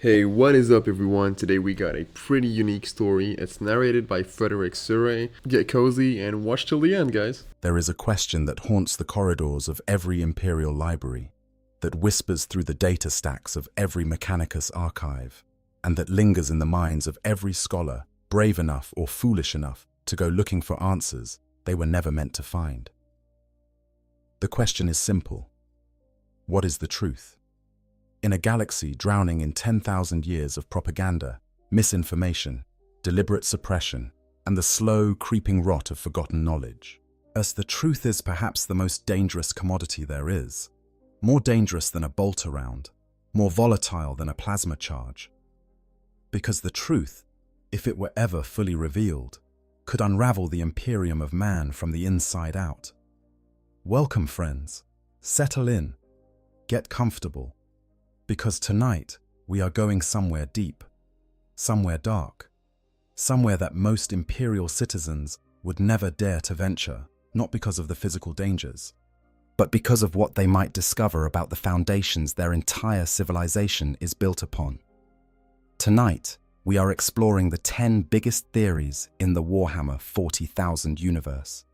Hey, what is up, everyone? Today we got a pretty unique story. It's narrated by Frederick Surrey. Get cozy and watch till the end, guys. There is a question that haunts the corridors of every Imperial library, that whispers through the data stacks of every Mechanicus archive, and that lingers in the minds of every scholar, brave enough or foolish enough to go looking for answers they were never meant to find. The question is simple. What is the truth? In a galaxy drowning in 10,000 years of propaganda, misinformation, deliberate suppression, and the slow, creeping rot of forgotten knowledge, as the truth is perhaps the most dangerous commodity there is, more dangerous than a bolt around, more volatile than a plasma charge. Because the truth, if it were ever fully revealed, could unravel the Imperium of man from the inside out. Welcome, friends. Settle in. Get comfortable. Because tonight, we are going somewhere deep, somewhere dark, somewhere that most Imperial citizens would never dare to venture, not because of the physical dangers, but because of what they might discover about the foundations their entire civilization is built upon. Tonight, we are exploring the 10 biggest theories in the Warhammer 40,000 universe.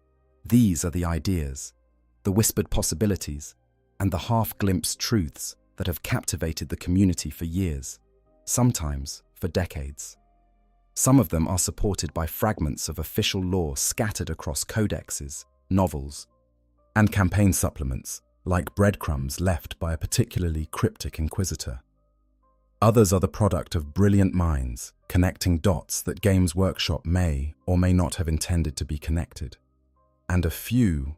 These are the ideas, the whispered possibilities, and the half-glimpsed truths that have captivated the community for years, sometimes for decades. Some of them are supported by fragments of official lore scattered across codexes, novels, and campaign supplements, like breadcrumbs left by a particularly cryptic inquisitor. Others are the product of brilliant minds, connecting dots that Games Workshop may or may not have intended to be connected. And a few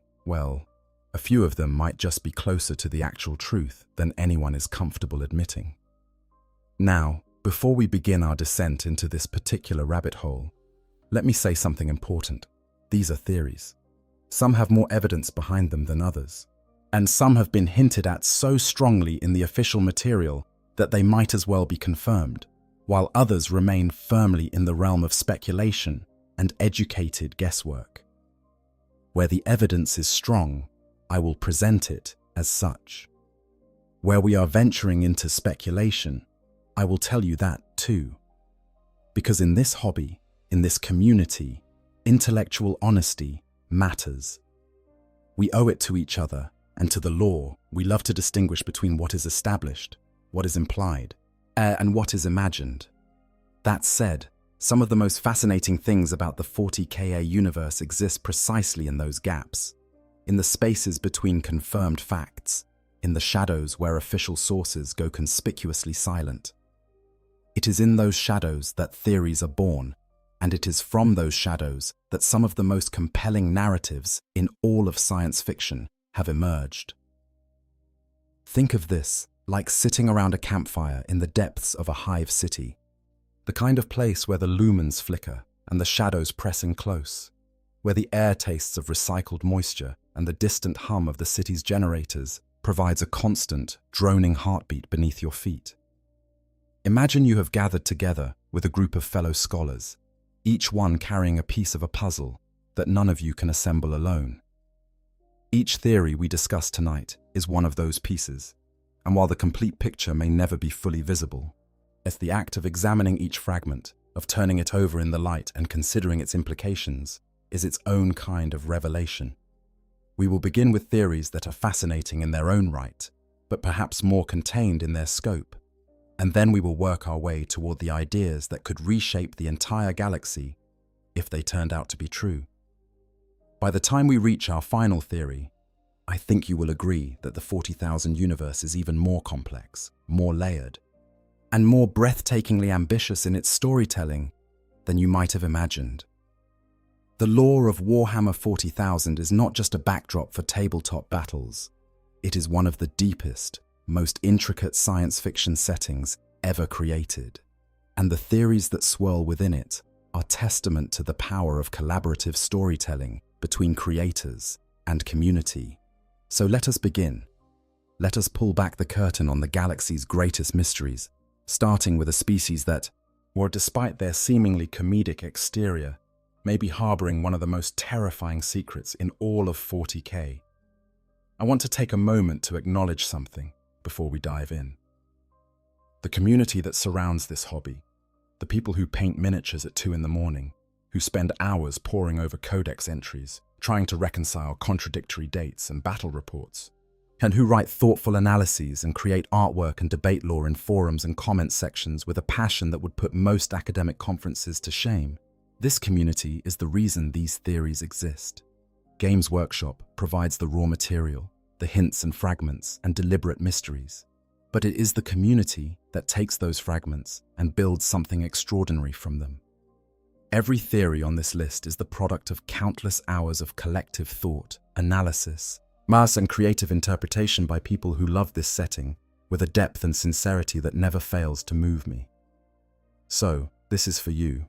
of them might just be closer to the actual truth than anyone is comfortable admitting. Now, before we begin our descent into this particular rabbit hole, let me say something important. These are theories. Some have more evidence behind them than others, and some have been hinted at so strongly in the official material that they might as well be confirmed, while others remain firmly in the realm of speculation and educated guesswork. Where the evidence is strong, I will present it as such. Where we are venturing into speculation, I will tell you that too. Because in this hobby, in this community, intellectual honesty matters. We owe it to each other and to the law. We love to distinguish between what is established, what is implied, and what is imagined. That said, some of the most fascinating things about the 40k universe exist precisely in those gaps. In the spaces between confirmed facts, in the shadows where official sources go conspicuously silent. It is in those shadows that theories are born, and it is from those shadows that some of the most compelling narratives in all of science fiction have emerged. Think of this like sitting around a campfire in the depths of a hive city, the kind of place where the lumens flicker and the shadows press in close, where the air tastes of recycled moisture and the distant hum of the city's generators provides a constant, droning heartbeat beneath your feet. Imagine you have gathered together with a group of fellow scholars, each one carrying a piece of a puzzle that none of you can assemble alone. Each theory we discuss tonight is one of those pieces, and while the complete picture may never be fully visible, it's the act of examining each fragment, of turning it over in the light and considering its implications, is its own kind of revelation. We will begin with theories that are fascinating in their own right, but perhaps more contained in their scope, and then we will work our way toward the ideas that could reshape the entire galaxy if they turned out to be true. By the time we reach our final theory, I think you will agree that the 40,000 universe is even more complex, more layered, and more breathtakingly ambitious in its storytelling than you might have imagined. The lore of Warhammer 40,000 is not just a backdrop for tabletop battles. It is one of the deepest, most intricate science fiction settings ever created. And the theories that swirl within it are testament to the power of collaborative storytelling between creators and community. So let us begin. Let us pull back the curtain on the galaxy's greatest mysteries, starting with a species that, despite their seemingly comedic exterior, may be harboring one of the most terrifying secrets in all of 40k. I want to take a moment to acknowledge something before we dive in. The community that surrounds this hobby, the people who paint miniatures at 2 in the morning, who spend hours poring over codex entries, trying to reconcile contradictory dates and battle reports, and who write thoughtful analyses and create artwork and debate lore in forums and comment sections with a passion that would put most academic conferences to shame. This community is the reason these theories exist. Games Workshop provides the raw material, the hints and fragments and deliberate mysteries. But it is the community that takes those fragments and builds something extraordinary from them. Every theory on this list is the product of countless hours of collective thought, analysis, mass and creative interpretation by people who love this setting with a depth and sincerity that never fails to move me. So, this is for you.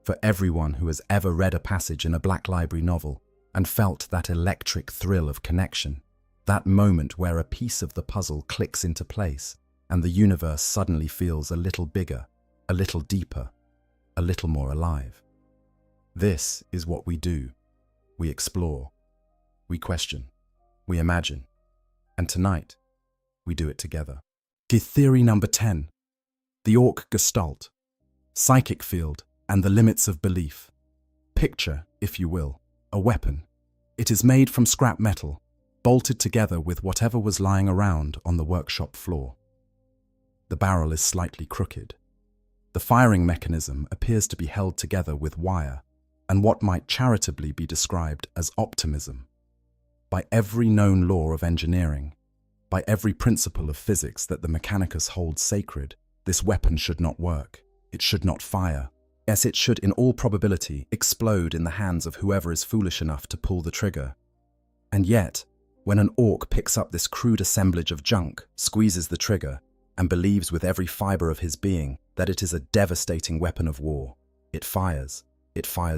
For everyone who has ever read a passage in a Black Library novel and felt that electric thrill of connection, that moment where a piece of the puzzle clicks into place and the universe suddenly feels a little bigger, a little deeper, a little more alive. This is what we do. We explore, we question, we imagine, and tonight, we do it together. Theory number 10, the Orc Gestalt, psychic field, and the limits of belief. Picture, if you will, a weapon. It is made from scrap metal, bolted together with whatever was lying around on the workshop floor. The barrel is slightly crooked. The firing mechanism appears to be held together with wire and what might charitably be described as optimism. By every known law of engineering, by every principle of physics that the Mechanicus holds sacred, this weapon should not work. It should not fire. Yes, it should, in all probability, explode in the hands of whoever is foolish enough to pull the trigger. And yet, when an orc picks up this crude assemblage of junk, squeezes the trigger, and believes with every fiber of his being that it is a devastating weapon of war, it fires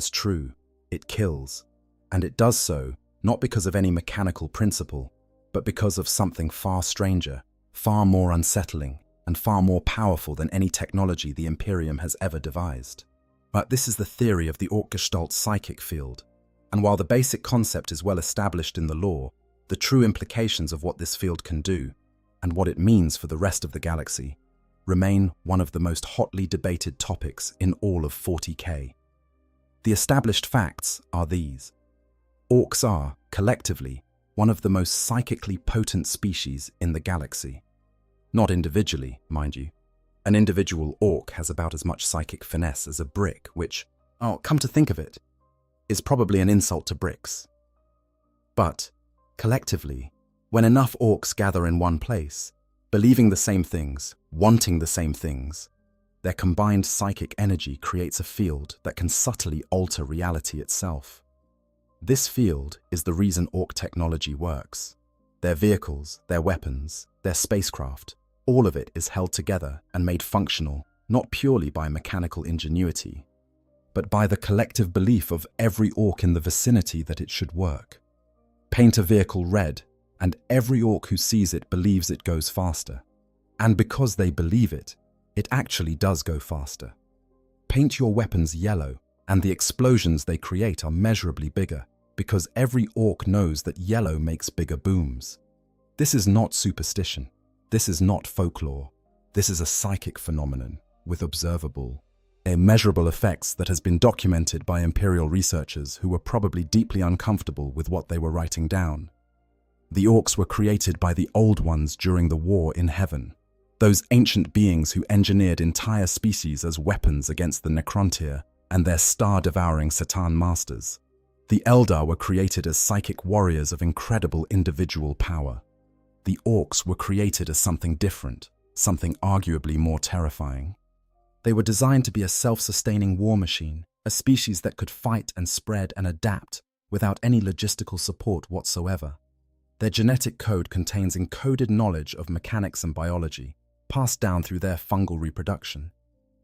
true, it kills, and it does so not because of any mechanical principle, but because of something far stranger, far more unsettling, and far more powerful than any technology the Imperium has ever devised. But this is the theory of the Orc Gestalt psychic field, and while the basic concept is well established in the lore, the true implications of what this field can do, and what it means for the rest of the galaxy, remain one of the most hotly debated topics in all of 40k. The established facts are these. Orcs are, collectively, one of the most psychically potent species in the galaxy. Not individually, mind you. An individual orc has about as much psychic finesse as a brick, which, come to think of it, is probably an insult to bricks. But, collectively, when enough orcs gather in one place, believing the same things, wanting the same things, their combined psychic energy creates a field that can subtly alter reality itself. This field is the reason orc technology works. Their vehicles, their weapons, their spacecraft, all of it is held together and made functional, not purely by mechanical ingenuity, but by the collective belief of every orc in the vicinity that it should work. Paint a vehicle red, and every orc who sees it believes it goes faster. And because they believe it, it actually does go faster. Paint your weapons yellow, and the explosions they create are measurably bigger, because every orc knows that yellow makes bigger booms. This is not superstition. This is not folklore. This is a psychic phenomenon with observable, immeasurable effects that has been documented by Imperial researchers who were probably deeply uncomfortable with what they were writing down. The orcs were created by the Old Ones during the war in heaven, those ancient beings who engineered entire species as weapons against the Necrontyr and their star-devouring Satan masters. The Eldar were created as psychic warriors of incredible individual power. The orcs were created as something different, something arguably more terrifying. They were designed to be a self-sustaining war machine, a species that could fight and spread and adapt without any logistical support whatsoever. Their genetic code contains encoded knowledge of mechanics and biology, passed down through their fungal reproduction.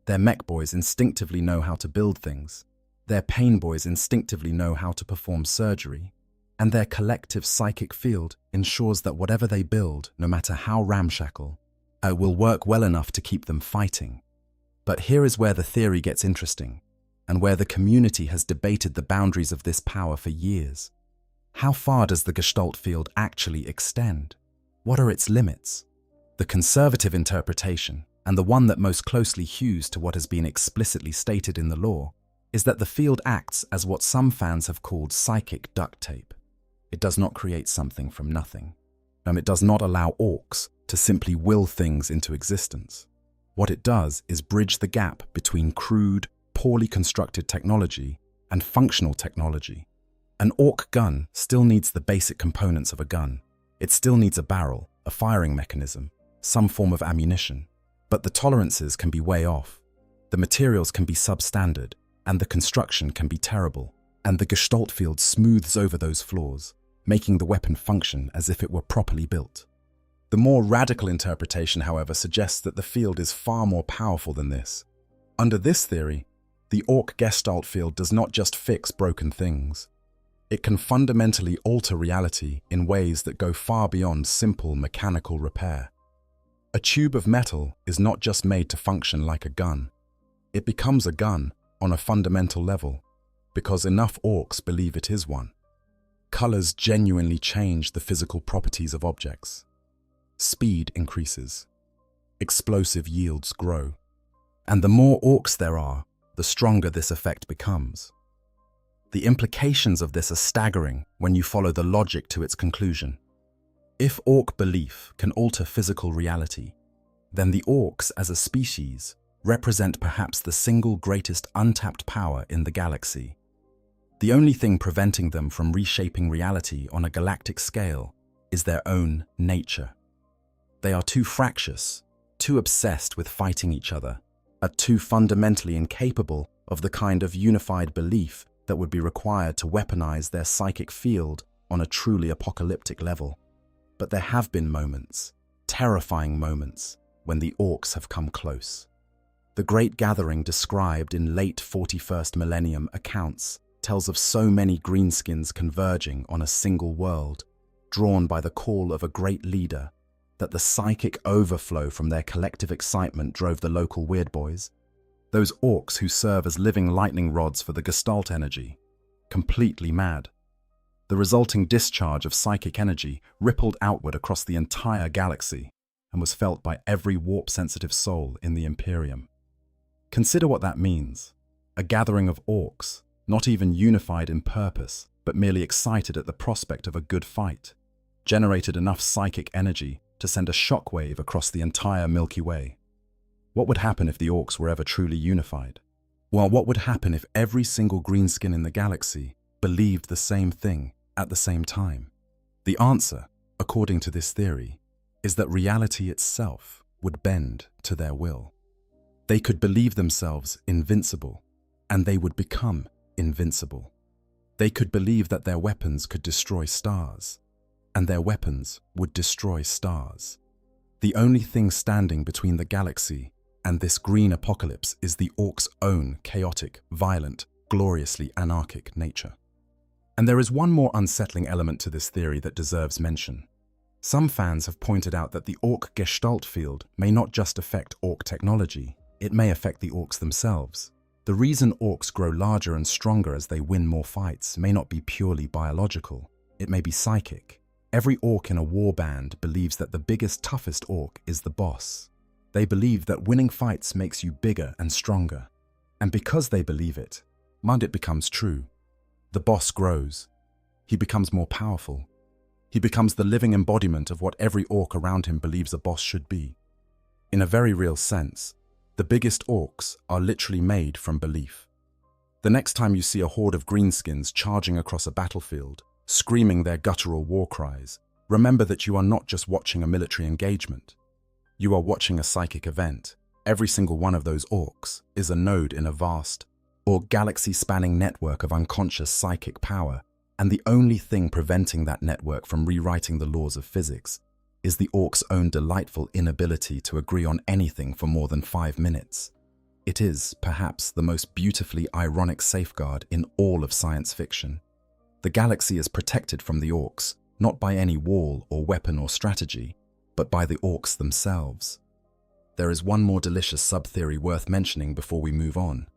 Their mech boys instinctively know how to build things. Their pain boys instinctively know how to perform surgery. And their collective psychic field ensures that whatever they build, no matter how ramshackle, will work well enough to keep them fighting. But here is where the theory gets interesting, and where the community has debated the boundaries of this power for years. How far does the Gestalt field actually extend? What are its limits? The conservative interpretation, and the one that most closely hews to what has been explicitly stated in the lore, is that the field acts as what some fans have called psychic duct tape. It does not create something from nothing. It does not allow orcs to simply will things into existence. What it does is bridge the gap between crude, poorly constructed technology and functional technology. An orc gun still needs the basic components of a gun. It still needs a barrel, a firing mechanism, some form of ammunition. But the tolerances can be way off. The materials can be substandard, and the construction can be terrible. And the gestalt field smooths over those flaws, making the weapon function as if it were properly built. The more radical interpretation, however, suggests that the field is far more powerful than this. Under this theory, the orc gestalt field does not just fix broken things. It can fundamentally alter reality in ways that go far beyond simple mechanical repair. A tube of metal is not just made to function like a gun. It becomes a gun on a fundamental level, because enough orcs believe it is one. Colors genuinely change the physical properties of objects. Speed increases. Explosive yields grow. And the more orcs there are, the stronger this effect becomes. The implications of this are staggering when you follow the logic to its conclusion. If orc belief can alter physical reality, then the orcs as a species represent perhaps the single greatest untapped power in the galaxy. The only thing preventing them from reshaping reality on a galactic scale is their own nature. They are too fractious, too obsessed with fighting each other, are too fundamentally incapable of the kind of unified belief that would be required to weaponize their psychic field on a truly apocalyptic level. But there have been moments, terrifying moments, when the orcs have come close. The Great Gathering described in late 41st Millennium accounts tells of so many greenskins converging on a single world, drawn by the call of a great leader, that the psychic overflow from their collective excitement drove the local weird boys, those orcs who serve as living lightning rods for the gestalt energy, completely mad. The resulting discharge of psychic energy rippled outward across the entire galaxy and was felt by every warp-sensitive soul in the Imperium. Consider what that means. A gathering of orcs, not even unified in purpose, but merely excited at the prospect of a good fight, generated enough psychic energy to send a shockwave across the entire Milky Way. What would happen if the orcs were ever truly unified? Well, what would happen if every single greenskin in the galaxy believed the same thing at the same time? The answer, according to this theory, is that reality itself would bend to their will. They could believe themselves invincible, and they would become invincible. They could believe that their weapons could destroy stars, and their weapons would destroy stars. The only thing standing between the galaxy and this green apocalypse is the orcs' own chaotic, violent, gloriously anarchic nature. And there is one more unsettling element to this theory that deserves mention. Some fans have pointed out that the orc gestalt field may not just affect orc technology, it may affect the orcs themselves. The reason orcs grow larger and stronger as they win more fights may not be purely biological, it may be psychic. Every orc in a war band believes that the biggest, toughest orc is the boss. They believe that winning fights makes you bigger and stronger. And because they believe it, it becomes true. The boss grows. He becomes more powerful. He becomes the living embodiment of what every orc around him believes a boss should be. In a very real sense, the biggest orcs are literally made from belief. The next time you see a horde of greenskins charging across a battlefield, screaming their guttural war cries, remember that you are not just watching a military engagement. You are watching a psychic event. Every single one of those orcs is a node in a vast, or galaxy-spanning network of unconscious psychic power, and the only thing preventing that network from rewriting the laws of physics is the orc's own delightful inability to agree on anything for more than 5 minutes. It is, perhaps, the most beautifully ironic safeguard in all of science fiction. The galaxy is protected from the orcs, not by any wall or weapon or strategy, but by the orcs themselves. There is one more delicious sub-theory worth mentioning before we move on.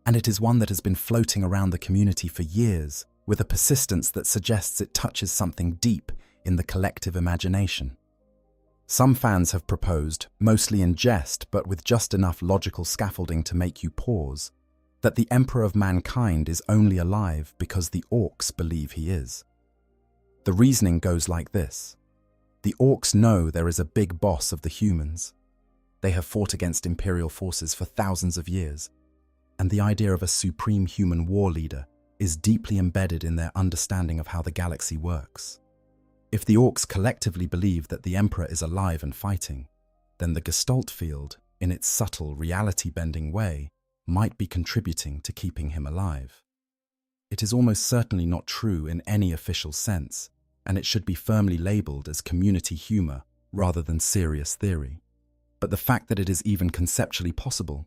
And it is one that has been floating around the community for years, with a persistence that suggests it touches something deep in the collective imagination. Some fans have proposed, mostly in jest but with just enough logical scaffolding to make you pause, that the Emperor of Mankind is only alive because the Orcs believe he is. The reasoning goes like this. The Orcs know there is a big boss of the humans. They have fought against Imperial forces for thousands of years, and the idea of a supreme human war leader is deeply embedded in their understanding of how the galaxy works. If the Orcs collectively believe that the Emperor is alive and fighting, then the gestalt field, in its subtle, reality-bending way, might be contributing to keeping him alive. It is almost certainly not true in any official sense, and it should be firmly labeled as community humor rather than serious theory. But the fact that it is even conceptually possible,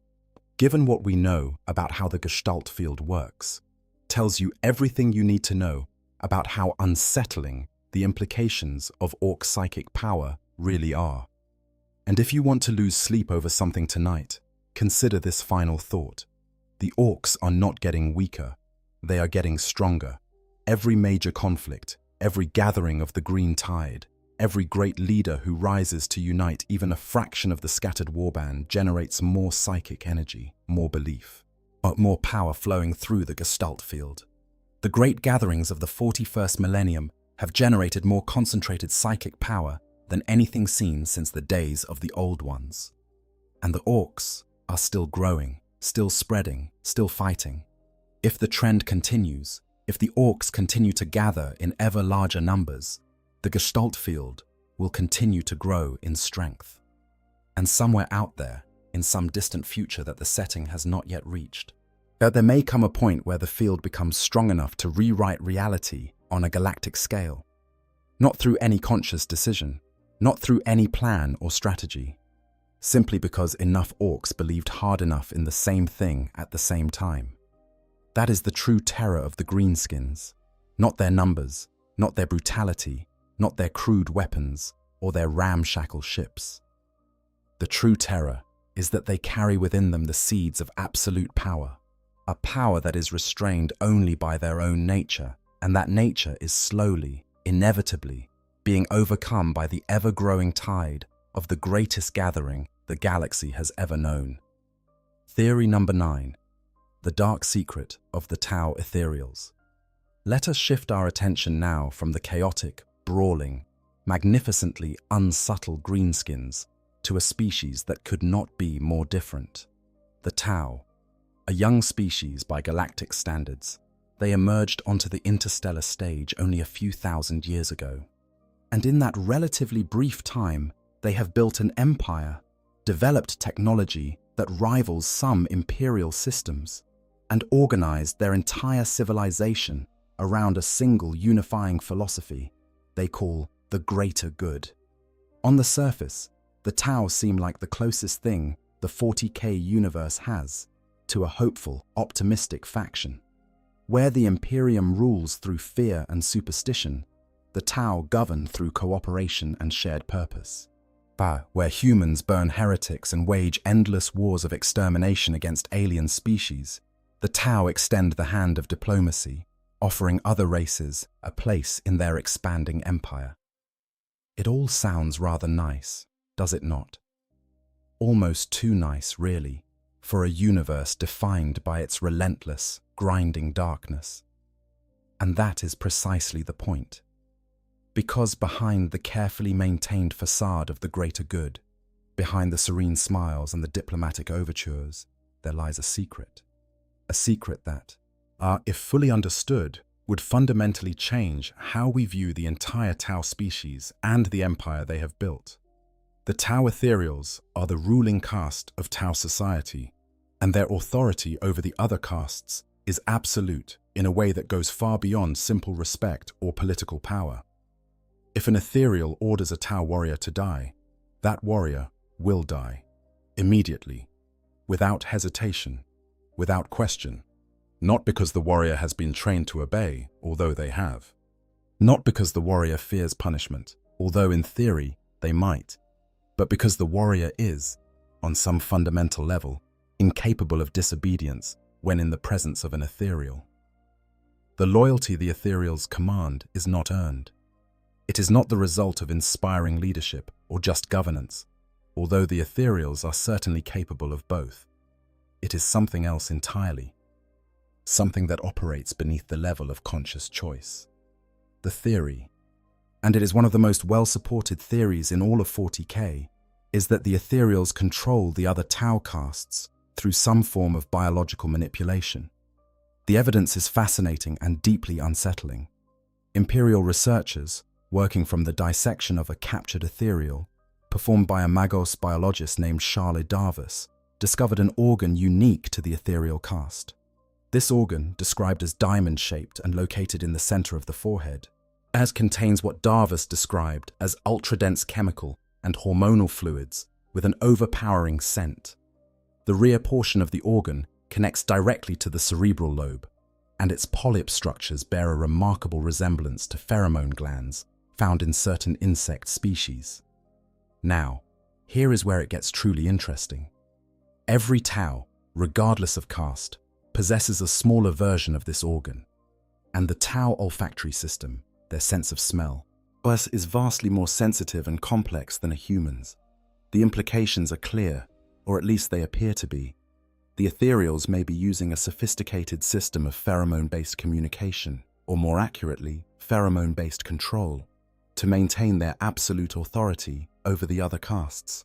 given what we know about how the gestalt field works, tells you everything you need to know about how unsettling the implications of Orc psychic power really are. And if you want to lose sleep over something tonight, consider this final thought. The Orcs are not getting weaker, they are getting stronger. Every major conflict, every gathering of the green tide, every great leader who rises to unite even a fraction of the scattered warband generates more psychic energy, more belief, more power flowing through the gestalt field. The great gatherings of the 41st millennium have generated more concentrated psychic power than anything seen since the days of the old ones. And the Orcs are still growing, still spreading, still fighting. If the trend continues, if the Orcs continue to gather in ever larger numbers, the gestalt field will continue to grow in strength. And somewhere out there, in some distant future that the setting has not yet reached, there may come a point where the field becomes strong enough to rewrite reality on a galactic scale. Not through any conscious decision, not through any plan or strategy, simply because enough Orcs believed hard enough in the same thing at the same time. That is the true terror of the greenskins, not their numbers, not their brutality, not their crude weapons or their ramshackle ships. The true terror is that they carry within them the seeds of absolute power, a power that is restrained only by their own nature, and that nature is slowly, inevitably, being overcome by the ever-growing tide of the greatest gathering the galaxy has ever known. Theory number 9. The dark secret of the Tau ethereals. Let us shift our attention now from the chaotic, brawling, magnificently unsubtle greenskins to a species that could not be more different. The Tau, a young species by galactic standards. They emerged onto the interstellar stage only a few thousand years ago. And in that relatively brief time, they have built an empire, developed technology that rivals some imperial systems, and organized their entire civilization around a single unifying philosophy they call the greater good. On the surface, the Tau seem like the closest thing the 40k universe has to a hopeful, optimistic faction. Where the Imperium rules through fear and superstition, the Tau govern through cooperation and shared purpose. Where humans burn heretics and wage endless wars of extermination against alien species, the Tau extend the hand of diplomacy, offering other races a place in their expanding empire. It all sounds rather nice, does it not? Almost too nice, really, for a universe defined by its relentless, grinding darkness. And that is precisely the point. Because behind the carefully maintained facade of the greater good, behind the serene smiles and the diplomatic overtures, there lies a secret. A secret that, if fully understood, would fundamentally change how we view the entire Tau species and the empire they have built. The Tau ethereals are the ruling caste of Tau society, and their authority over the other castes is absolute in a way that goes far beyond simple respect or political power. If an ethereal orders a Tau warrior to die, that warrior will die, immediately, without hesitation, without question. Not because the warrior has been trained to obey, although they have. Not because the warrior fears punishment, although in theory they might. But because the warrior is, on some fundamental level, incapable of disobedience when in the presence of an ethereal. The loyalty the ethereals command is not earned. It is not the result of inspiring leadership or just governance, although the ethereals are certainly capable of both. It is something else entirely, something that operates beneath the level of conscious choice. The theory, and it is one of the most well-supported theories in all of 40k, is that the ethereals control the other Tau castes through some form of biological manipulation. The evidence is fascinating and deeply unsettling. Imperial researchers, working from the dissection of a captured ethereal, performed by a Magos biologist named Charles Darvis, discovered an organ unique to the ethereal caste. This organ, described as diamond-shaped and located in the center of the forehead, contains what Darvis described as ultra-dense chemical and hormonal fluids with an overpowering scent. The rear portion of the organ connects directly to the cerebral lobe, and its polyp structures bear a remarkable resemblance to pheromone glands found in certain insect species. Now, here is where it gets truly interesting. Every Tau, regardless of caste, possesses a smaller version of this organ, and the Tau olfactory system, their sense of smell, is vastly more sensitive and complex than a human's. The implications are clear, or at least they appear to be. The ethereals may be using a sophisticated system of pheromone-based communication, or more accurately, pheromone-based control, to maintain their absolute authority over the other castes.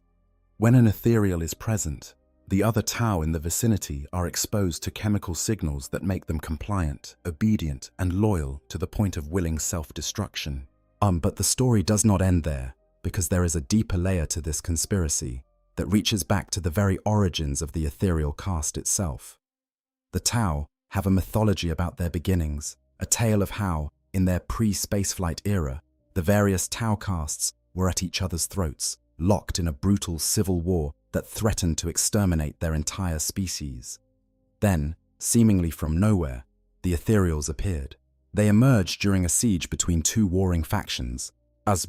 When an ethereal is present, the other Tau in the vicinity are exposed to chemical signals that make them compliant, obedient, and loyal to the point of willing self-destruction. But the story does not end there, because there is a deeper layer to this conspiracy that reaches back to the very origins of the ethereal caste itself. The Tau have a mythology about their beginnings, a tale of how, in their pre-spaceflight era, the various Tau castes were at each other's throats, locked in a brutal civil war that threatened to exterminate their entire species. Then, seemingly from nowhere, the ethereals appeared. They emerged during a siege between two warring factions,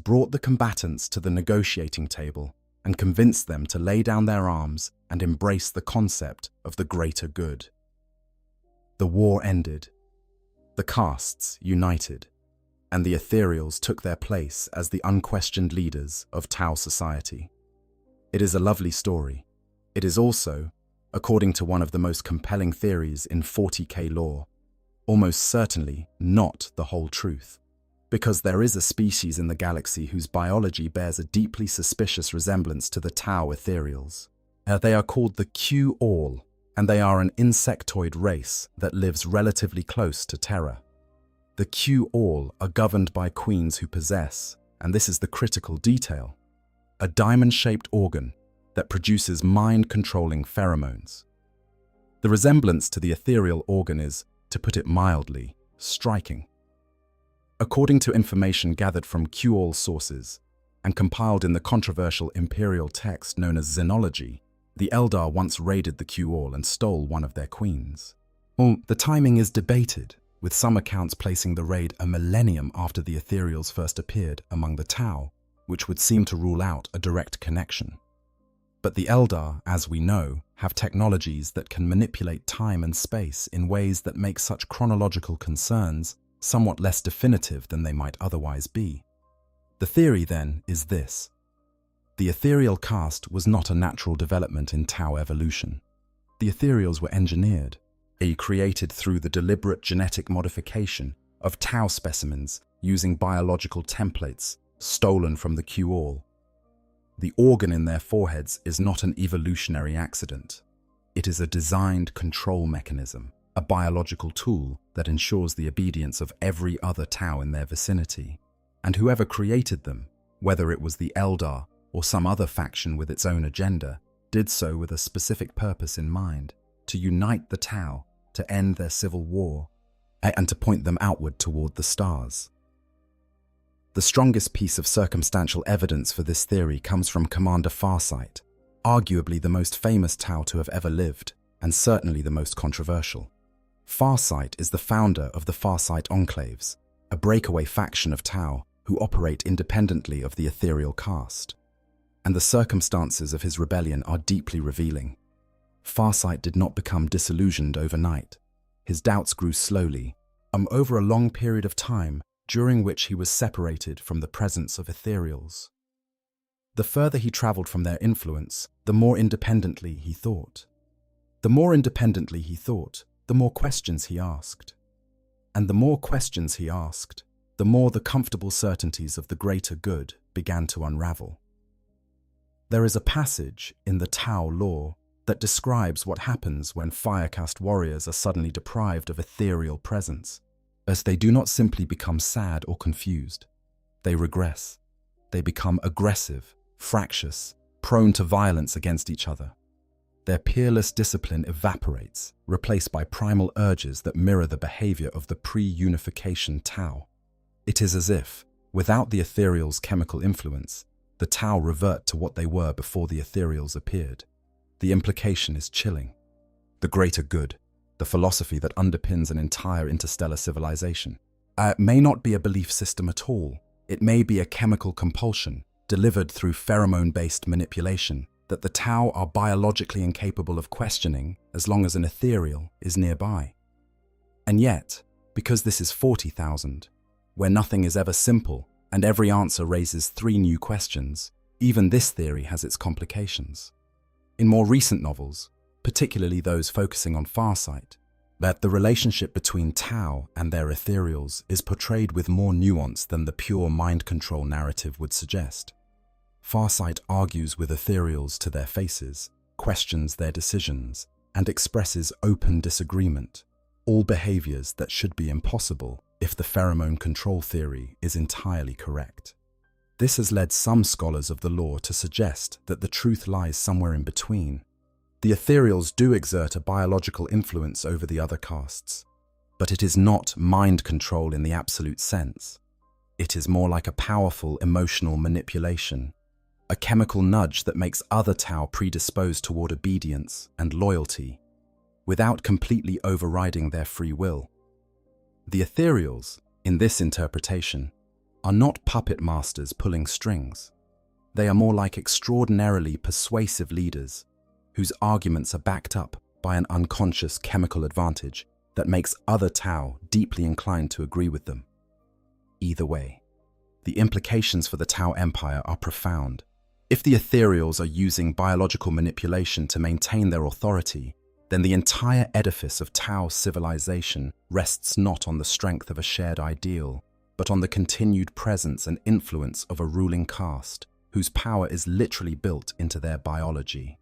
brought the combatants to the negotiating table and convinced them to lay down their arms and embrace the concept of the greater good. The war ended. The castes united, and the ethereals took their place as the unquestioned leaders of Tau society. It is a lovely story. It is also, according to one of the most compelling theories in 40k lore, almost certainly not the whole truth, because there is a species in the galaxy whose biology bears a deeply suspicious resemblance to the Tau ethereals. They are called the Q-All, and they are an insectoid race that lives relatively close to Terra. The Q-All are governed by queens who possess, and this is the critical detail, a diamond-shaped organ that produces mind-controlling pheromones. The resemblance to the ethereal organ is, to put it mildly, striking. According to information gathered from Q-All sources and compiled in the controversial imperial text known as Xenology, the Eldar once raided the Q-All and stole one of their queens. The timing is debated, with some accounts placing the raid a millennium after the ethereals first appeared among the Tau, which would seem to rule out a direct connection. But the Eldar, as we know, have technologies that can manipulate time and space in ways that make such chronological concerns somewhat less definitive than they might otherwise be. The theory, then, is this. The ethereal caste was not a natural development in Tau evolution. The ethereals were engineered, created through the deliberate genetic modification of Tau specimens using biological templates stolen from the Q-All. The organ in their foreheads is not an evolutionary accident. It is a designed control mechanism, a biological tool that ensures the obedience of every other Tau in their vicinity. And whoever created them, whether it was the Eldar or some other faction with its own agenda, did so with a specific purpose in mind, to unite the Tau, to end their civil war, and to point them outward toward the stars. The strongest piece of circumstantial evidence for this theory comes from Commander Farsight, arguably the most famous Tau to have ever lived, and certainly the most controversial. Farsight is the founder of the Farsight Enclaves, a breakaway faction of Tau who operate independently of the ethereal caste. And the circumstances of his rebellion are deeply revealing. Farsight did not become disillusioned overnight. His doubts grew slowly. Over a long period of time, during which he was separated from the presence of ethereals. The further he traveled from their influence, the more independently he thought. The more independently he thought, the more questions he asked. And the more questions he asked, the more the comfortable certainties of the greater good began to unravel. There is a passage in the Tao lore that describes what happens when Firecast warriors are suddenly deprived of ethereal presence, as they do not simply become sad or confused. They regress. They become aggressive, fractious, prone to violence against each other. Their peerless discipline evaporates, replaced by primal urges that mirror the behavior of the pre-unification Tao. It is as if, without the ethereal's chemical influence, the Tao revert to what they were before the ethereals appeared. The implication is chilling. The greater good, the philosophy that underpins an entire interstellar civilization, may not be a belief system at all. It may be a chemical compulsion delivered through pheromone-based manipulation that the Tao are biologically incapable of questioning as long as an ethereal is nearby. And yet, because this is 40,000, where nothing is ever simple and every answer raises 3 new questions, even this theory has its complications. In more recent novels, particularly those focusing on Farsight, that the relationship between Tao and their ethereals is portrayed with more nuance than the pure mind control narrative would suggest. Farsight argues with ethereals to their faces, questions their decisions, and expresses open disagreement, all behaviors that should be impossible if the pheromone control theory is entirely correct. This has led some scholars of the lore to suggest that the truth lies somewhere in between. The ethereals do exert a biological influence over the other castes, but it is not mind control in the absolute sense. It is more like a powerful emotional manipulation, a chemical nudge that makes other Tao predisposed toward obedience and loyalty, without completely overriding their free will. The ethereals, in this interpretation, are not puppet masters pulling strings. They are more like extraordinarily persuasive leaders whose arguments are backed up by an unconscious chemical advantage that makes other Tao deeply inclined to agree with them. Either way, the implications for the Tao Empire are profound. If the ethereals are using biological manipulation to maintain their authority, then the entire edifice of Tao civilization rests not on the strength of a shared ideal, but on the continued presence and influence of a ruling caste whose power is literally built into their biology.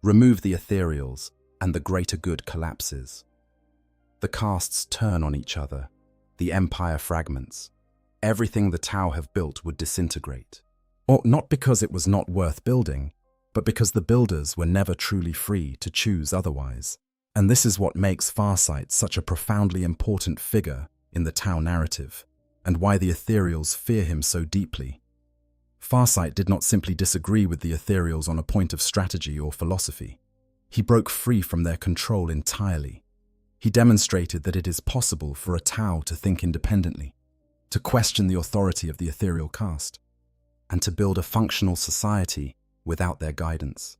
Remove the ethereals, and the greater good collapses. The castes turn on each other. The empire fragments. Everything the Tao have built would disintegrate. Or not because it was not worth building, but because the builders were never truly free to choose otherwise. And this is what makes Farsight such a profoundly important figure in the Tao narrative, and why the ethereals fear him so deeply. Farsight did not simply disagree with the ethereals on a point of strategy or philosophy. He broke free from their control entirely. He demonstrated that it is possible for a Tao to think independently, to question the authority of the ethereal caste, and to build a functional society without their guidance.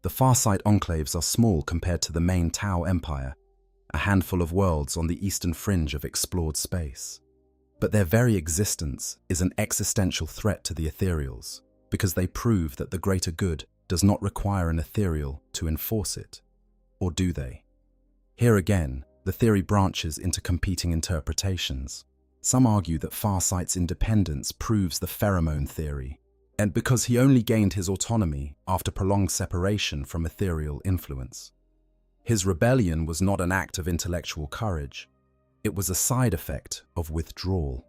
The Farsight enclaves are small compared to the main Tao Empire, a handful of worlds on the eastern fringe of explored space. But their very existence is an existential threat to the ethereals, because they prove that the greater good does not require an ethereal to enforce it. Or do they? Here again, the theory branches into competing interpretations. Some argue that Farsight's independence proves the pheromone theory, and because he only gained his autonomy after prolonged separation from ethereal influence. His rebellion was not an act of intellectual courage. It was a side effect of withdrawal.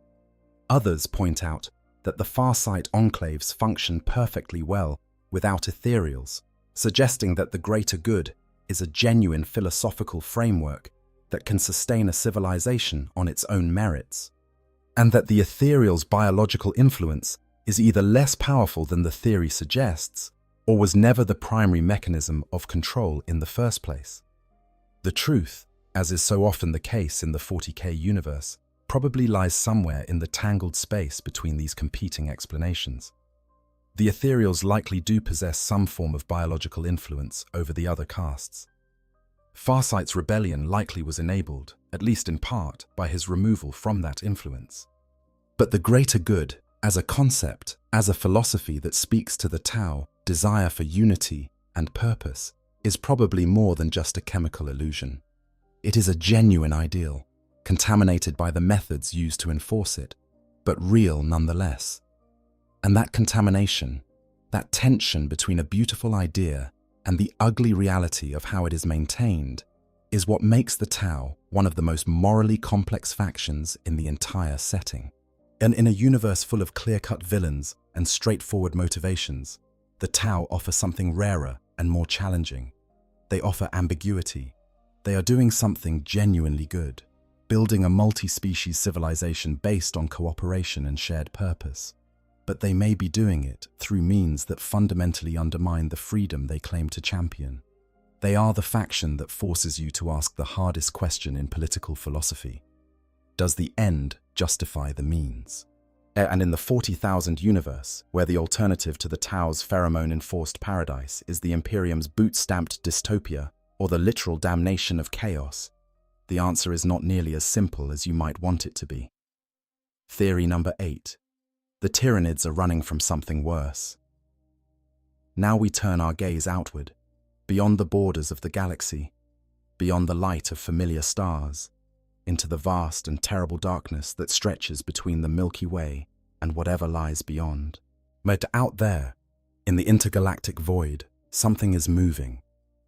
Others point out that the Farsight enclaves function perfectly well without ethereals, suggesting that the greater good is a genuine philosophical framework that can sustain a civilization on its own merits, and that the ethereal's biological influence is either less powerful than the theory suggests, or was never the primary mechanism of control in the first place. The truth, as is so often the case in the 40k universe, probably lies somewhere in the tangled space between these competing explanations. The ethereals likely do possess some form of biological influence over the other castes. Farsight's rebellion likely was enabled, at least in part, by his removal from that influence. But the greater good, as a concept, as a philosophy that speaks to the Tao, desire for unity and purpose, is probably more than just a chemical illusion. It is a genuine ideal, contaminated by the methods used to enforce it, but real nonetheless. And that contamination, that tension between a beautiful idea and the ugly reality of how it is maintained, is what makes the Tao one of the most morally complex factions in the entire setting. And in a universe full of clear-cut villains and straightforward motivations, the Tao offer something rarer and more challenging. They offer ambiguity. They are doing something genuinely good, building a multi-species civilization based on cooperation and shared purpose. But they may be doing it through means that fundamentally undermine the freedom they claim to champion. They are the faction that forces you to ask the hardest question in political philosophy. Does the end justify the means? And in the 40,000 universe, where the alternative to the Tao's pheromone-enforced paradise is the Imperium's boot-stamped dystopia or the literal damnation of chaos, the answer is not nearly as simple as you might want it to be. Theory number 8. The Tyranids are running from something worse. Now we turn our gaze outward, beyond the borders of the galaxy, beyond the light of familiar stars, into the vast and terrible darkness that stretches between the Milky Way and whatever lies beyond. But out there, in the intergalactic void, something is moving,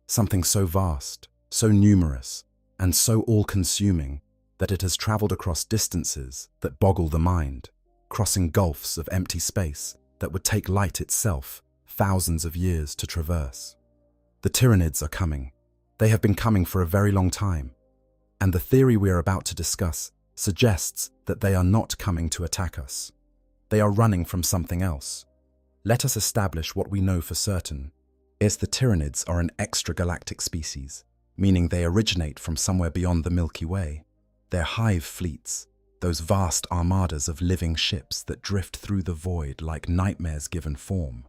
something so vast, so numerous, and so all-consuming that it has traveled across distances that boggle the mind, crossing gulfs of empty space that would take light itself thousands of years to traverse. The Tyranids are coming. They have been coming for a very long time. And the theory we are about to discuss suggests that they are not coming to attack us. They are running from something else. Let us establish what we know for certain. Is the Tyranids are an extragalactic species, meaning they originate from somewhere beyond the Milky Way. Their hive fleets, those vast armadas of living ships that drift through the void like nightmares given form,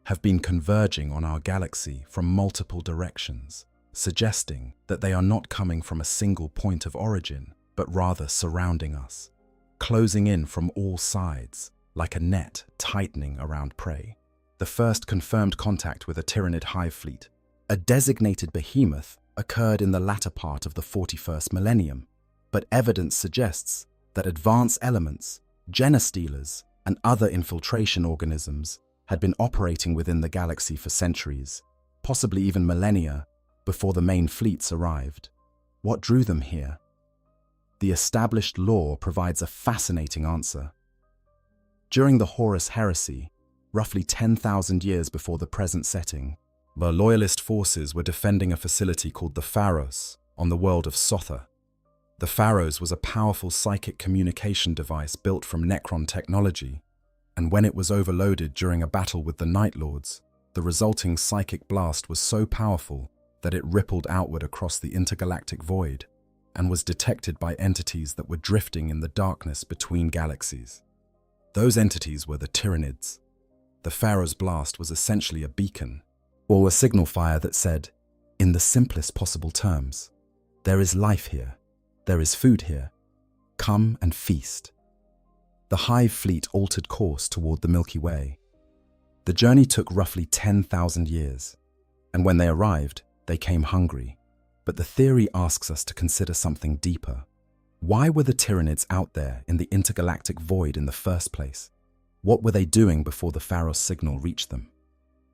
have been converging on our galaxy from multiple directions, suggesting that they are not coming from a single point of origin, but rather surrounding us, closing in from all sides, like a net tightening around prey. The first confirmed contact with a Tyranid hive fleet, a designated behemoth, occurred in the latter part of the 41st millennium, but evidence suggests that advanced elements, genostealers, and other infiltration organisms had been operating within the galaxy for centuries, possibly even millennia, before the main fleets arrived. What drew them here? The established lore provides a fascinating answer. During the Horus Heresy, roughly 10,000 years before the present setting, the loyalist forces were defending a facility called the Pharos on the world of Sotha. The Pharos was a powerful psychic communication device built from Necron technology, and when it was overloaded during a battle with the Night Lords, the resulting psychic blast was so powerful that it rippled outward across the intergalactic void and was detected by entities that were drifting in the darkness between galaxies. Those entities were the Tyranids. The Pharaoh's blast was essentially a beacon, or a signal fire that said, in the simplest possible terms, there is life here, there is food here, come and feast. The Hive fleet altered course toward the Milky Way. The journey took roughly 10,000 years, and when they arrived, they came hungry. But the theory asks us to consider something deeper. Why were the Tyranids out there in the intergalactic void in the first place? What were they doing before the Pharos signal reached them?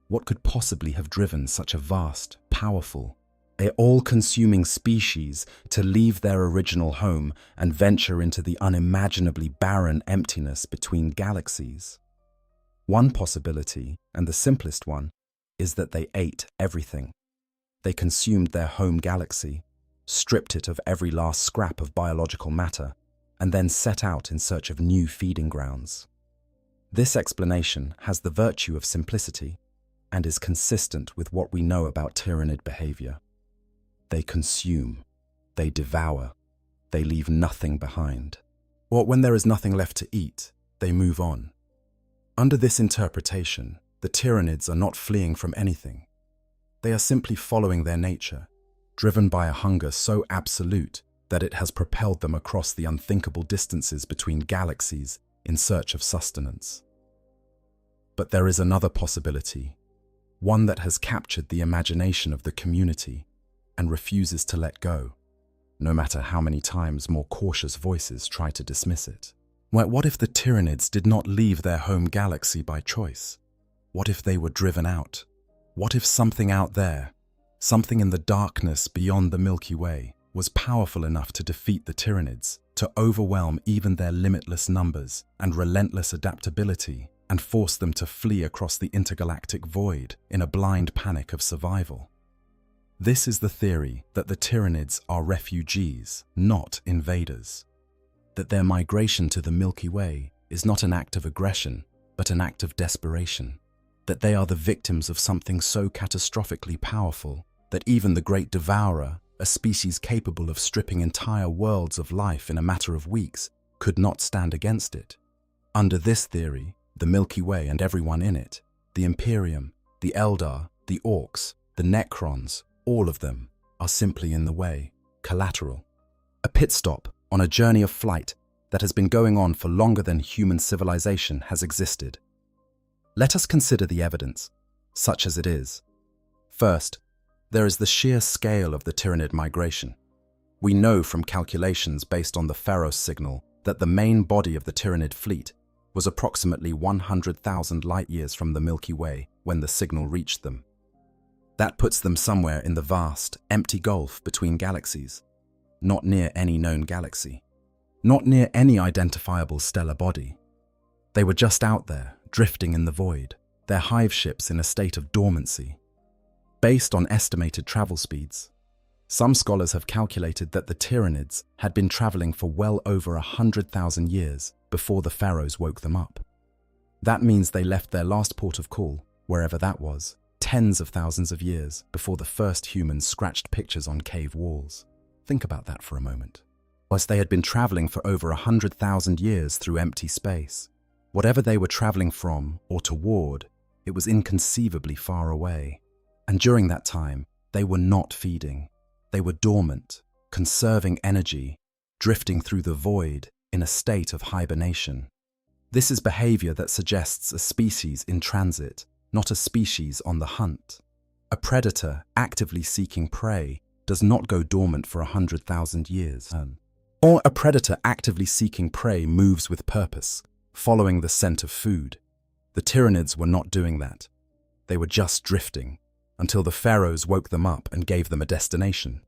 What could possibly have driven such a vast, powerful, all-consuming species to leave their original home and venture into the unimaginably barren emptiness between galaxies? One possibility, and the simplest one, is that they ate everything. They consumed their home galaxy, stripped it of every last scrap of biological matter, and then set out in search of new feeding grounds. This explanation has the virtue of simplicity and is consistent with what we know about Tyranid behavior. They consume, they devour, they leave nothing behind. Or when there is nothing left to eat, they move on. Under this interpretation, the Tyranids are not fleeing from anything. They are simply following their nature, driven by a hunger so absolute that it has propelled them across the unthinkable distances between galaxies in search of sustenance. But there is another possibility, one that has captured the imagination of the community and refuses to let go, no matter how many times more cautious voices try to dismiss it. What if the Tyranids did not leave their home galaxy by choice? What if they were driven out? What if something out there, something in the darkness beyond the Milky Way, was powerful enough to defeat the Tyranids, to overwhelm even their limitless numbers and relentless adaptability, and force them to flee across the intergalactic void in a blind panic of survival? This is the theory that the Tyranids are refugees, not invaders. That their migration to the Milky Way is not an act of aggression, but an act of desperation. That they are the victims of something so catastrophically powerful that even the Great Devourer, a species capable of stripping entire worlds of life in a matter of weeks, could not stand against it. Under this theory, the Milky Way and everyone in it, the Imperium, the Eldar, the Orcs, the Necrons, all of them are simply in the way, collateral. A pit stop on a journey of flight that has been going on for longer than human civilization has existed. Let us consider the evidence, such as it is. First, there is the sheer scale of the Tyranid migration. We know from calculations based on the Pharos signal that the main body of the Tyranid fleet was approximately 100,000 light-years from the Milky Way when the signal reached them. That puts them somewhere in the vast, empty gulf between galaxies, not near any known galaxy, not near any identifiable stellar body. They were just out there, drifting in the void, their hive ships in a state of dormancy. Based on estimated travel speeds, some scholars have calculated that the Tyranids had been traveling for well over 100,000 years before the pharaohs woke them up. That means they left their last port of call, wherever that was, tens of thousands of years before the first humans scratched pictures on cave walls. Think about that for a moment. Whilst they had been traveling for over 100,000 years through empty space, whatever they were traveling from or toward, it was inconceivably far away. And during that time, they were not feeding. They were dormant, conserving energy, drifting through the void in a state of hibernation. This is behavior that suggests a species in transit, not a species on the hunt. A predator actively seeking prey does not go dormant for 100,000 years. Or a predator actively seeking prey moves with purpose, following the scent of food. The Tyranids were not doing that. They were just drifting, until the pharaohs woke them up and gave them a destination.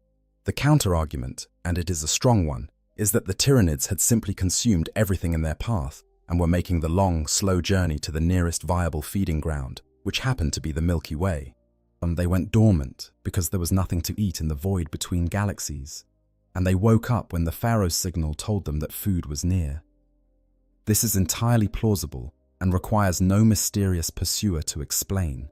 The counter-argument, and it is a strong one, is that the Tyranids had simply consumed everything in their path and were making the long, slow journey to the nearest viable feeding ground, which happened to be the Milky Way. They went dormant because there was nothing to eat in the void between galaxies, and they woke up when the pharaoh's signal told them that food was near. This is entirely plausible and requires no mysterious pursuer to explain.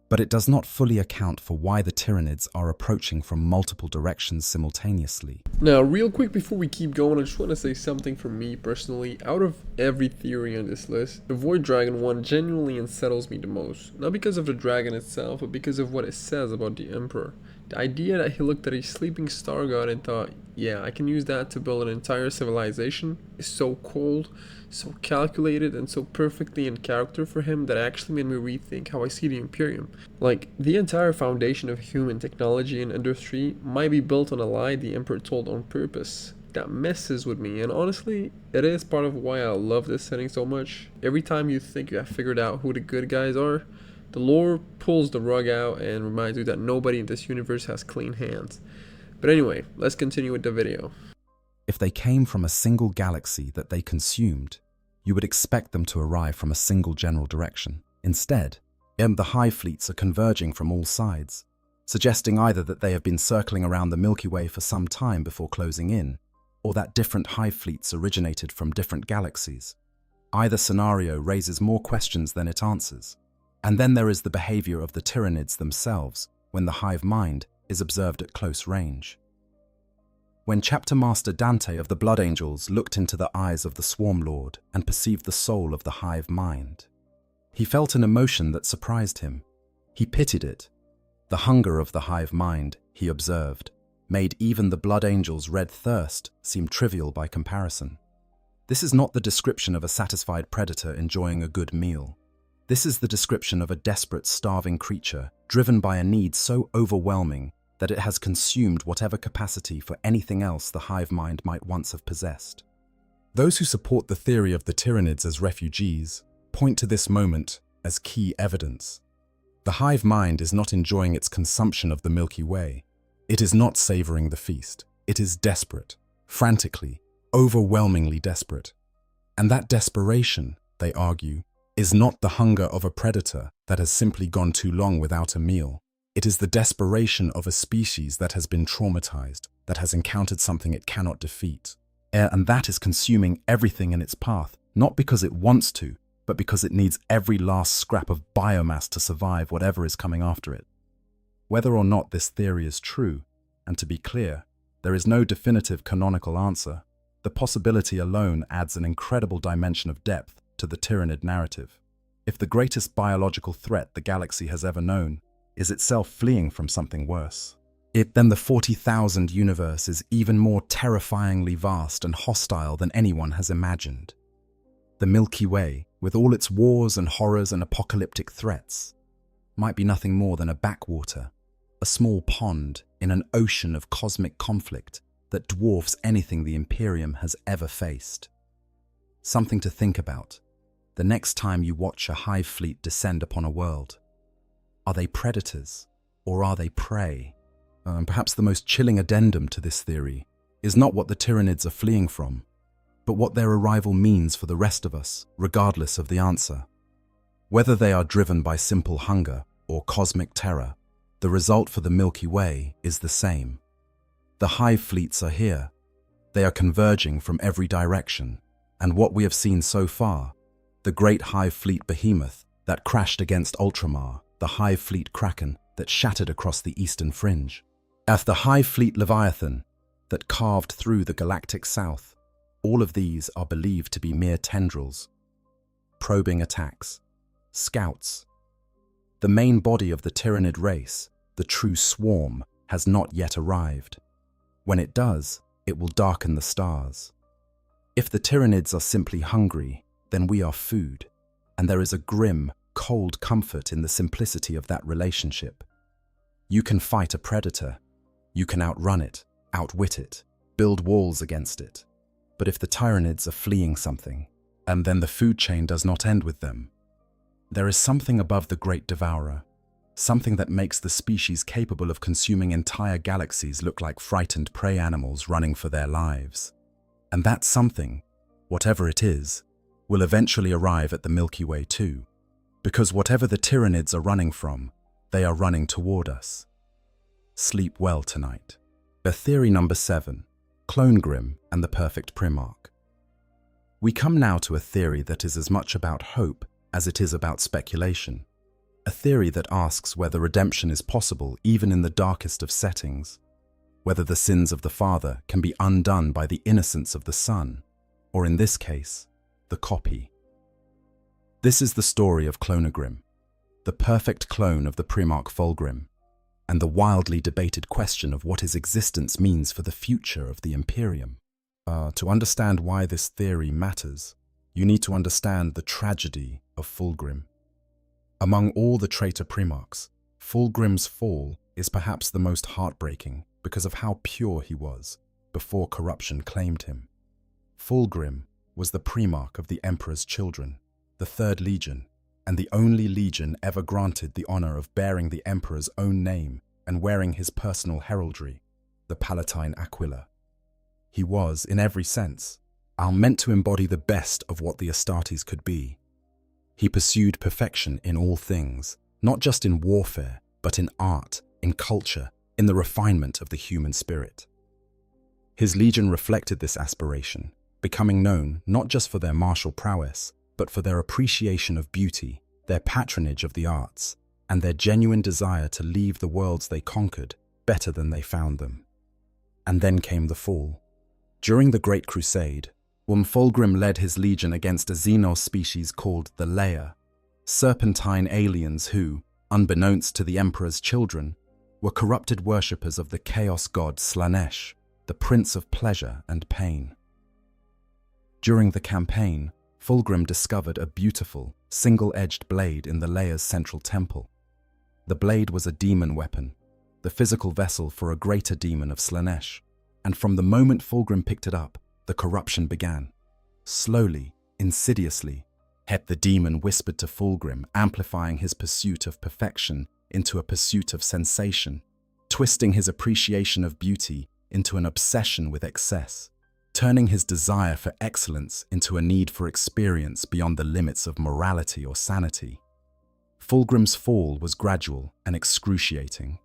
But it does not fully account for why the Tyranids are approaching from multiple directions simultaneously. Now, real quick before we keep going, I just want to say something from me personally. Out of every theory on this list, the Void Dragon one genuinely unsettles me the most. Not because of the dragon itself, but because of what it says about the Emperor. The idea that he looked at a sleeping star god and thought, yeah, I can use that to build an entire civilization, is so cold, so calculated, and so perfectly in character for him that actually made me rethink how I see the Imperium. Like, the entire foundation of human technology and industry might be built on a lie the Emperor told on purpose. That messes with me, and honestly, it is part of why I love this setting so much. Every time you think you have figured out who the good guys are, the lore pulls the rug out and reminds you that nobody in this universe has clean hands. But anyway, let's continue with the video. If they came from a single galaxy that they consumed, you would expect them to arrive from a single general direction. Instead, the hive fleets are converging from all sides, suggesting either that they have been circling around the Milky Way for some time before closing in, or that different hive fleets originated from different galaxies. Either scenario raises more questions than it answers. And then there is the behavior of the Tyranids themselves when the hive mind is observed at close range. When Chapter Master Dante of the Blood Angels looked into the eyes of the Swarm Lord and perceived the soul of the hive mind, he felt an emotion that surprised him. He pitied it. The hunger of the hive mind, he observed, made even the Blood Angel's red thirst seem trivial by comparison. This is not the description of a satisfied predator enjoying a good meal. This is the description of a desperate, starving creature driven by a need so overwhelming that it has consumed whatever capacity for anything else the hive mind might once have possessed. Those who support the theory of the Tyranids as refugees point to this moment as key evidence. The hive mind is not enjoying its consumption of the Milky Way. It is not savoring the feast. It is desperate, frantically, overwhelmingly desperate. And that desperation, they argue, is not the hunger of a predator that has simply gone too long without a meal. It is the desperation of a species that has been traumatized, that has encountered something it cannot defeat. And that is consuming everything in its path, not because it wants to, but because it needs every last scrap of biomass to survive whatever is coming after it. Whether or not this theory is true, and to be clear, there is no definitive canonical answer, the possibility alone adds an incredible dimension of depth to the Tyranid narrative. If the greatest biological threat the galaxy has ever known is itself fleeing from something worse, then the 40,000 universe is even more terrifyingly vast and hostile than anyone has imagined. The Milky Way, with all its wars and horrors and apocalyptic threats, might be nothing more than a backwater, a small pond in an ocean of cosmic conflict that dwarfs anything the Imperium has ever faced. Something to think about the next time you watch a hive fleet descend upon a world. Are they predators or are they prey? And perhaps the most chilling addendum to this theory is not what the Tyranids are fleeing from, but what their arrival means for the rest of us, regardless of the answer. Whether they are driven by simple hunger or cosmic terror, the result for the Milky Way is the same. The hive fleets are here. They are converging from every direction, and what we have seen so far, the great hive fleet behemoth that crashed against Ultramar, the hive fleet kraken that shattered across the eastern fringe, as the hive fleet leviathan that carved through the galactic south, all of these are believed to be mere tendrils, probing attacks, scouts. The main body of the Tyranid race, the true swarm, has not yet arrived. When it does, it will darken the stars. If the Tyranids are simply hungry, then we are food, and there is a grim, cold comfort in the simplicity of that relationship. You can fight a predator. You can outrun it, outwit it, build walls against it. But if the Tyranids are fleeing something, and then the food chain does not end with them, there is something above the great devourer, something that makes the species capable of consuming entire galaxies look like frightened prey animals running for their lives. And that something, whatever it is, will eventually arrive at the Milky Way too, because whatever the Tyranids are running from, they are running toward us. Sleep well tonight. Theory number 7, Fulgrim and the perfect Primarch. We come now to a theory that is as much about hope as it is about speculation. A theory that asks whether redemption is possible even in the darkest of settings, whether the sins of the father can be undone by the innocence of the son, or in this case, the copy. This is the story of Fulgrim, the perfect clone of the Primarch Fulgrim, and the wildly debated question of what his existence means for the future of the Imperium. To understand why this theory matters, you need to understand the tragedy of Fulgrim. Among all the traitor Primarchs, Fulgrim's fall is perhaps the most heartbreaking because of how pure he was before corruption claimed him. Fulgrim was the Primarch of the Emperor's children, the 3rd Legion, and the only legion ever granted the honor of bearing the Emperor's own name and wearing his personal heraldry, the Palatine Aquila. He was, in every sense, meant to embody the best of what the Astartes could be. He pursued perfection in all things, not just in warfare, but in art, in culture, in the refinement of the human spirit. His legion reflected this aspiration, becoming known not just for their martial prowess, but for their appreciation of beauty, their patronage of the arts, and their genuine desire to leave the worlds they conquered better than they found them. And then came the fall. During the Great Crusade, Fulgrim led his legion against a Xenos species called the Leia, serpentine aliens who, unbeknownst to the Emperor's children, were corrupted worshippers of the chaos god Slaanesh, the prince of pleasure and pain. During the campaign, Fulgrim discovered a beautiful, single-edged blade in the Layer's central temple. The blade was a demon weapon, the physical vessel for a greater demon of Slaanesh, and from the moment Fulgrim picked it up, the corruption began. Slowly, insidiously, the demon whispered to Fulgrim, amplifying his pursuit of perfection into a pursuit of sensation, twisting his appreciation of beauty into an obsession with excess, turning his desire for excellence into a need for experience beyond the limits of morality or sanity. Fulgrim's fall was gradual and excruciating.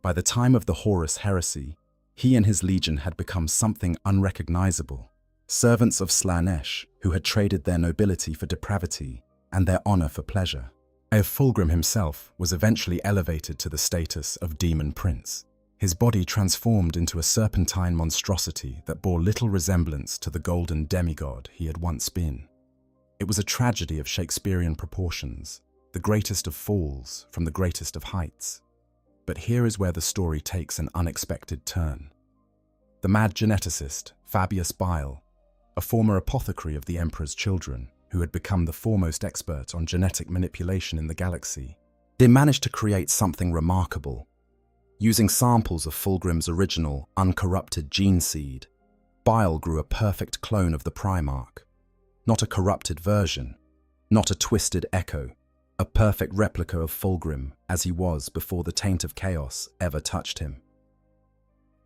By the time of the Horus heresy, he and his legion had become something unrecognizable, servants of Slaanesh who had traded their nobility for depravity and their honor for pleasure. Fulgrim himself was eventually elevated to the status of demon prince, his body transformed into a serpentine monstrosity that bore little resemblance to the golden demigod he had once been. It was a tragedy of Shakespearean proportions, the greatest of falls from the greatest of heights. But here is where the story takes an unexpected turn. The mad geneticist, Fabius Bile, a former apothecary of the Emperor's children, who had become the foremost expert on genetic manipulation in the galaxy, they managed to create something remarkable. Using samples of Fulgrim's original, uncorrupted gene seed, Bile grew a perfect clone of the Primarch. Not a corrupted version, not a twisted echo, a perfect replica of Fulgrim as he was before the taint of chaos ever touched him.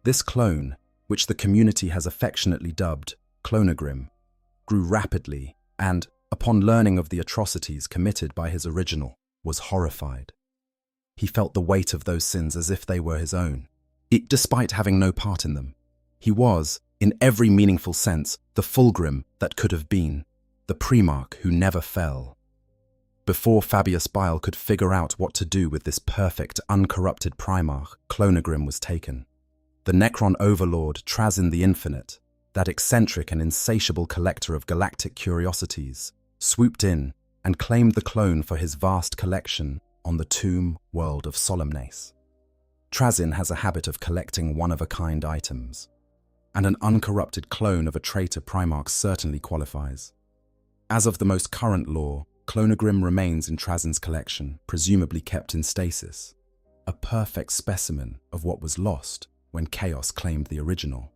This clone, which the community has affectionately dubbed Clonogrim, grew rapidly and, upon learning of the atrocities committed by his original, was horrified. He felt the weight of those sins as if they were his own. Despite having no part in them, he was, in every meaningful sense, the Fulgrim that could have been, the Primarch who never fell. Before Fabius Bile could figure out what to do with this perfect, uncorrupted Primarch, Clonogrim was taken. The Necron overlord Trazyn the Infinite, that eccentric and insatiable collector of galactic curiosities, swooped in and claimed the clone for his vast collection on the tomb world of Solemnace. Trazyn has a habit of collecting one-of-a-kind items, and an uncorrupted clone of a traitor Primarch certainly qualifies. As of the most current lore, Clonogrim remains in Trazyn's collection, presumably kept in stasis, a perfect specimen of what was lost when Chaos claimed the original.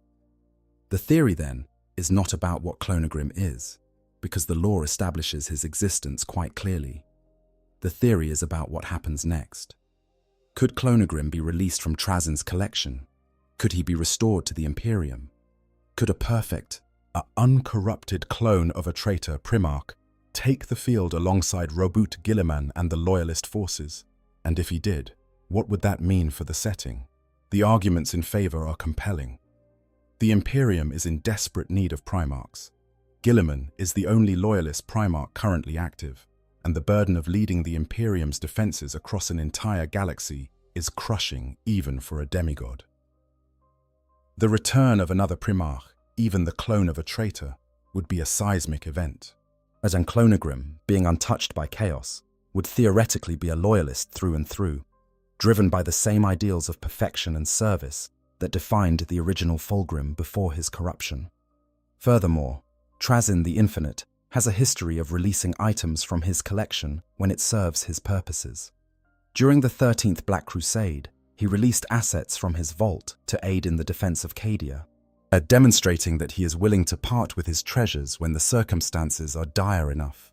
The theory, then, is not about what Clonogrim is, because the lore establishes his existence quite clearly. The theory is about what happens next. Could Clonogrim be released from Trazyn's collection? Could he be restored to the Imperium? Could a perfect, uncorrupted clone of a traitor Primarch take the field alongside Robut Guilliman and the Loyalist forces? And if he did, what would that mean for the setting? The arguments in favor are compelling. The Imperium is in desperate need of Primarchs. Guilliman is the only Loyalist Primarch currently active, and the burden of leading the Imperium's defenses across an entire galaxy is crushing even for a demigod. The return of another Primarch, even the clone of a traitor, would be a seismic event. As Clonogrim, being untouched by chaos, would theoretically be a loyalist through and through, driven by the same ideals of perfection and service that defined the original Fulgrim before his corruption. Furthermore, Trazyn the Infinite has a history of releasing items from his collection when it serves his purposes. During the 13th Black Crusade, he released assets from his vault to aid in the defense of Cadia, demonstrating that he is willing to part with his treasures when the circumstances are dire enough.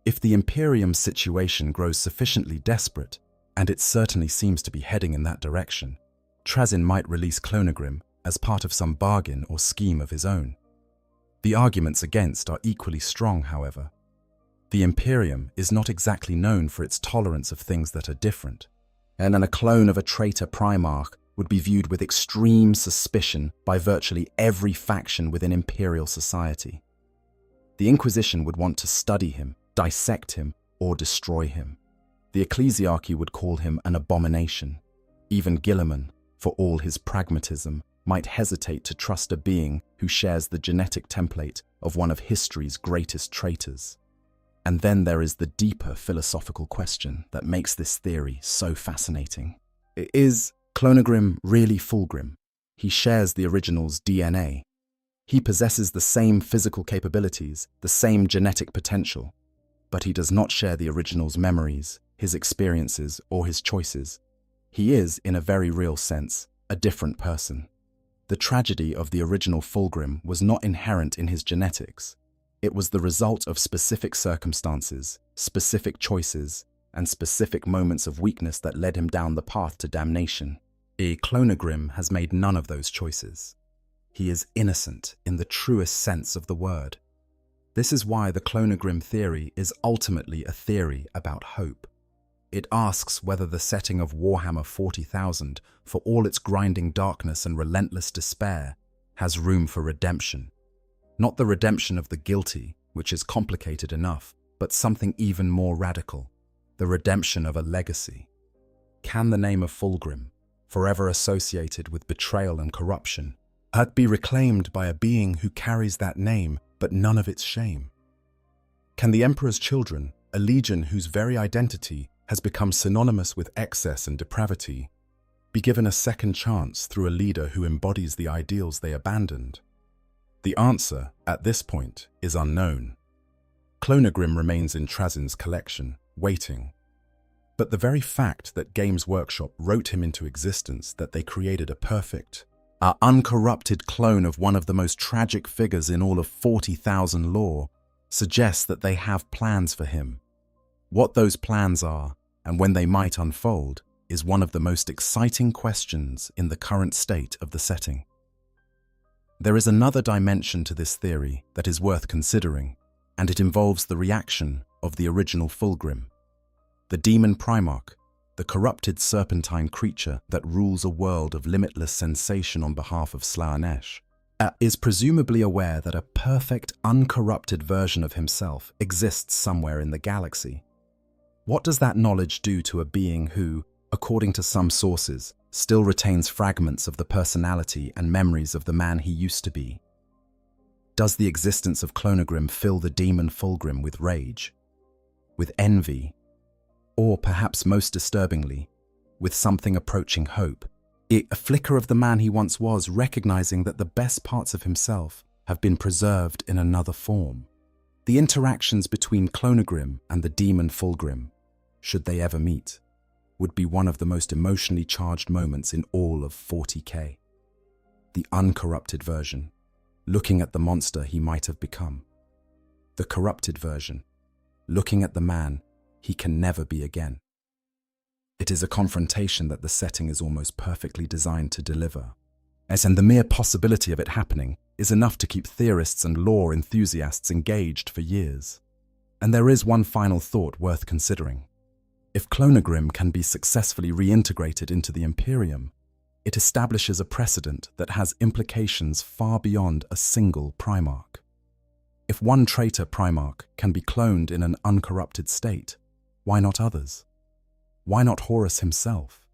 If the Imperium's situation grows sufficiently desperate, and it certainly seems to be heading in that direction, Trazyn might release Clonogrim as part of some bargain or scheme of his own. The arguments against are equally strong, however. The Imperium is not exactly known for its tolerance of things that are different, and a clone of a traitor Primarch would be viewed with extreme suspicion by virtually every faction within Imperial society. The Inquisition would want to study him, dissect him, or destroy him. The Ecclesiarchy would call him an abomination. Even Guilliman, for all his pragmatism, might hesitate to trust a being who shares the genetic template of one of history's greatest traitors. And then there is the deeper philosophical question that makes this theory so fascinating. Is Clonogrim really Fulgrim. He shares the original's DNA. He possesses the same physical capabilities, the same genetic potential, but he does not share the original's memories, his experiences, or his choices. He is, in a very real sense, a different person. The tragedy of the original Fulgrim was not inherent in his genetics. It was the result of specific circumstances, specific choices, and specific moments of weakness that led him down the path to damnation. Clonogrim has made none of those choices. He is innocent in the truest sense of the word. This is why the Clonogrim theory is ultimately a theory about hope. It asks whether the setting of Warhammer 40,000, for all its grinding darkness and relentless despair, has room for redemption. Not the redemption of the guilty, which is complicated enough, but something even more radical, the redemption of a legacy. Can the name of Fulgrim, forever associated with betrayal and corruption, be reclaimed by a being who carries that name but none of its shame? Can the Emperor's children, a legion whose very identity has become synonymous with excess and depravity, be given a second chance through a leader who embodies the ideals they abandoned? The answer, at this point, is unknown. Clonogrim remains in Trazin's collection, waiting. But the very fact that Games Workshop wrote him into existence, that they created a perfect, uncorrupted clone of one of the most tragic figures in all of 40,000 lore, suggests that they have plans for him. What those plans are, and when they might unfold, is one of the most exciting questions in the current state of the setting. There is another dimension to this theory that is worth considering, and it involves the reaction of the original Fulgrim. The demon Primarch, the corrupted serpentine creature that rules a world of limitless sensation on behalf of Slaanesh, is presumably aware that a perfect, uncorrupted version of himself exists somewhere in the galaxy. What does that knowledge do to a being who, according to some sources, still retains fragments of the personality and memories of the man he used to be? Does the existence of Clonogrim fill the demon Fulgrim with rage, with envy, or perhaps most disturbingly, with something approaching hope? A flicker of the man he once was, recognizing that the best parts of himself have been preserved in another form. The interactions between Clonogrim and the demon Fulgrim, should they ever meet, would be one of the most emotionally charged moments in all of 40k. The uncorrupted version, looking at the monster he might have become. The corrupted version, looking at the man he can never be again. It is a confrontation that the setting is almost perfectly designed to deliver. And the mere possibility of it happening is enough to keep theorists and lore enthusiasts engaged for years. And there is one final thought worth considering. If Clonogrim can be successfully reintegrated into the Imperium, it establishes a precedent that has implications far beyond a single Primarch. If one traitor Primarch can be cloned in an uncorrupted state, why not others? Why not Horus himself?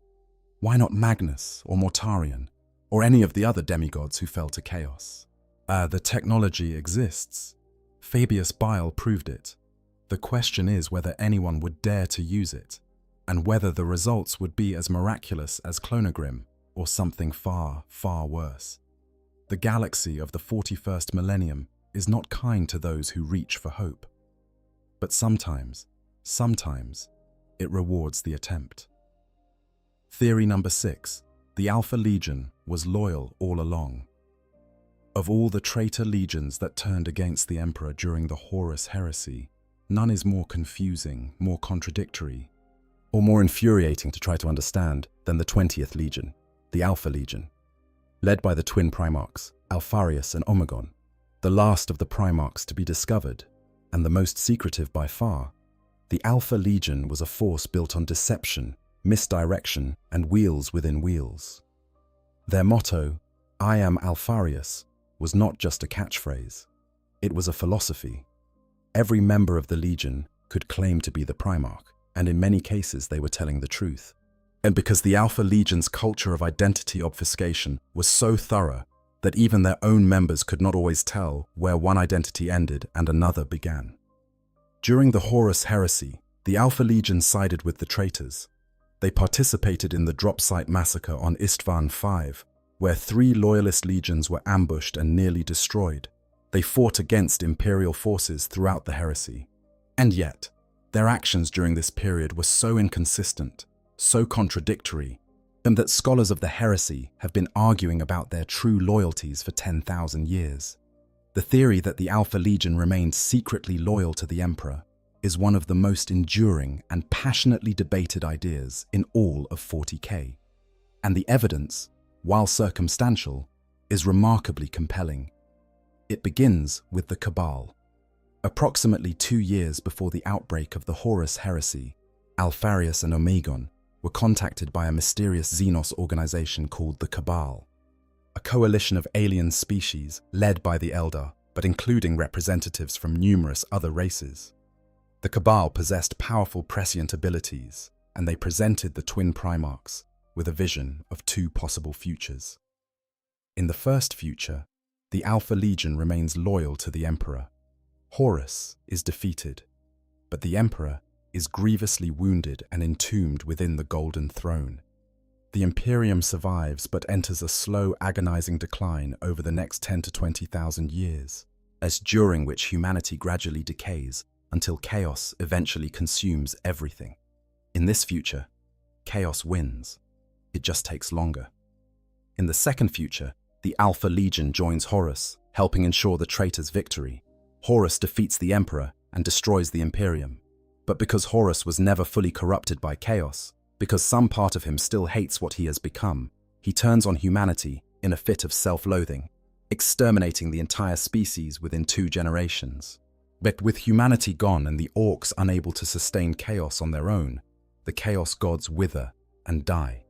Why not Magnus or Mortarion, or any of the other demigods who fell to chaos? The technology exists. Fabius Bile proved it. The question is whether anyone would dare to use it, and whether the results would be as miraculous as Clonogrim, or something far, far worse. The galaxy of the 41st millennium is not kind to those who reach for hope. But sometimes, it rewards the attempt. Theory number 6. The Alpha Legion was loyal all along. Of all the traitor legions that turned against the Emperor during the Horus heresy, none is more confusing, more contradictory, or more infuriating to try to understand than the 20th Legion, the Alpha Legion. Led by the twin Primarchs, Alpharius and Omegon, the last of the Primarchs to be discovered, and the most secretive by far, the Alpha Legion was a force built on deception, misdirection, and wheels within wheels. Their motto, "I am Alpharius," was not just a catchphrase. It was a philosophy. Every member of the Legion could claim to be the Primarch, and in many cases they were telling the truth. And because the Alpha Legion's culture of identity obfuscation was so thorough that even their own members could not always tell where one identity ended and another began. During the Horus heresy, the Alpha Legion sided with the traitors. They participated in the drop site massacre on Istvan V, where 3 loyalist legions were ambushed and nearly destroyed. They fought against Imperial forces throughout the heresy. And yet, their actions during this period were so inconsistent, so contradictory, that scholars of the heresy have been arguing about their true loyalties for 10,000 years. The theory that the Alpha Legion remained secretly loyal to the Emperor is one of the most enduring and passionately debated ideas in all of 40k. And the evidence, while circumstantial, is remarkably compelling. It begins with the Cabal. Approximately 2 years before the outbreak of the Horus heresy, Alpharius and Omegon were contacted by a mysterious Xenos organization called the Cabal, a coalition of alien species led by the Eldar, but including representatives from numerous other races. The Cabal possessed powerful prescient abilities, and they presented the twin Primarchs with a vision of 2 possible futures. In the first future, the Alpha Legion remains loyal to the Emperor. Horus is defeated, but the Emperor is grievously wounded and entombed within the Golden Throne. The Imperium survives but enters a slow, agonizing decline over the next 10 to 20,000 years, as during which humanity gradually decays until chaos eventually consumes everything. In this future, chaos wins. It just takes longer. In the second future, the Alpha Legion joins Horus, helping ensure the traitor's victory. Horus defeats the Emperor and destroys the Imperium. But because Horus was never fully corrupted by chaos, because some part of him still hates what he has become, he turns on humanity in a fit of self-loathing, exterminating the entire species within 2 generations. But with humanity gone and the orcs unable to sustain chaos on their own, the chaos gods wither and die.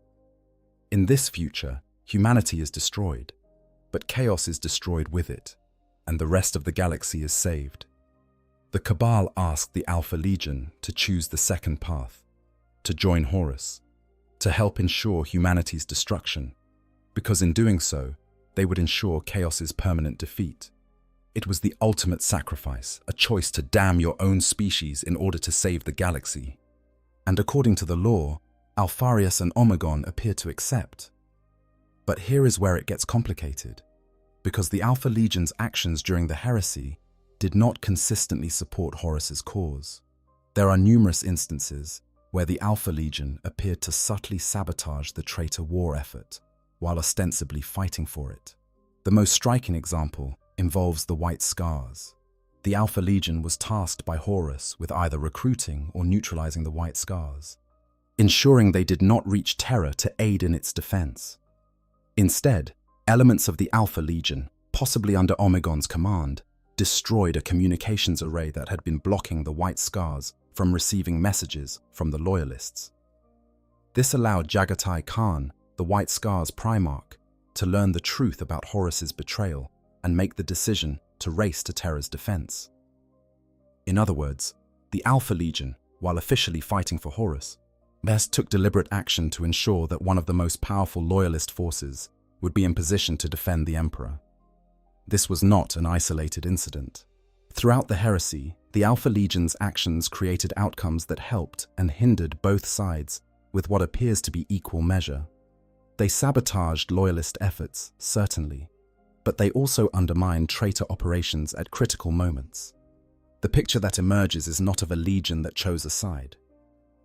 In this future, humanity is destroyed, but chaos is destroyed with it, and the rest of the galaxy is saved. The Cabal asked the Alpha Legion to choose the second path, to join Horus, to help ensure humanity's destruction, because in doing so, they would ensure chaos's permanent defeat. It was the ultimate sacrifice, a choice to damn your own species in order to save the galaxy. And according to the law, Alpharius and Omegon appear to accept. But here is where it gets complicated, because the Alpha Legion's actions during the heresy did not consistently support Horus's cause. There are numerous instances where the Alpha Legion appeared to subtly sabotage the traitor war effort, while ostensibly fighting for it. The most striking example involves the White Scars. The Alpha Legion was tasked by Horus with either recruiting or neutralizing the White Scars, ensuring they did not reach Terra to aid in its defense. Instead, elements of the Alpha Legion, possibly under Omegon's command, destroyed a communications array that had been blocking the White Scars from receiving messages from the Loyalists. This allowed Jagatai Khan, the White Scars Primarch, to learn the truth about Horus's betrayal and make the decision to race to Terra's defense. In other words, the Alpha Legion, while officially fighting for Horus, took deliberate action to ensure that one of the most powerful Loyalist forces would be in position to defend the Emperor. This was not an isolated incident. Throughout the heresy, the Alpha Legion's actions created outcomes that helped and hindered both sides with what appears to be equal measure. They sabotaged Loyalist efforts, certainly, but they also undermined traitor operations at critical moments. The picture that emerges is not of a legion that chose a side,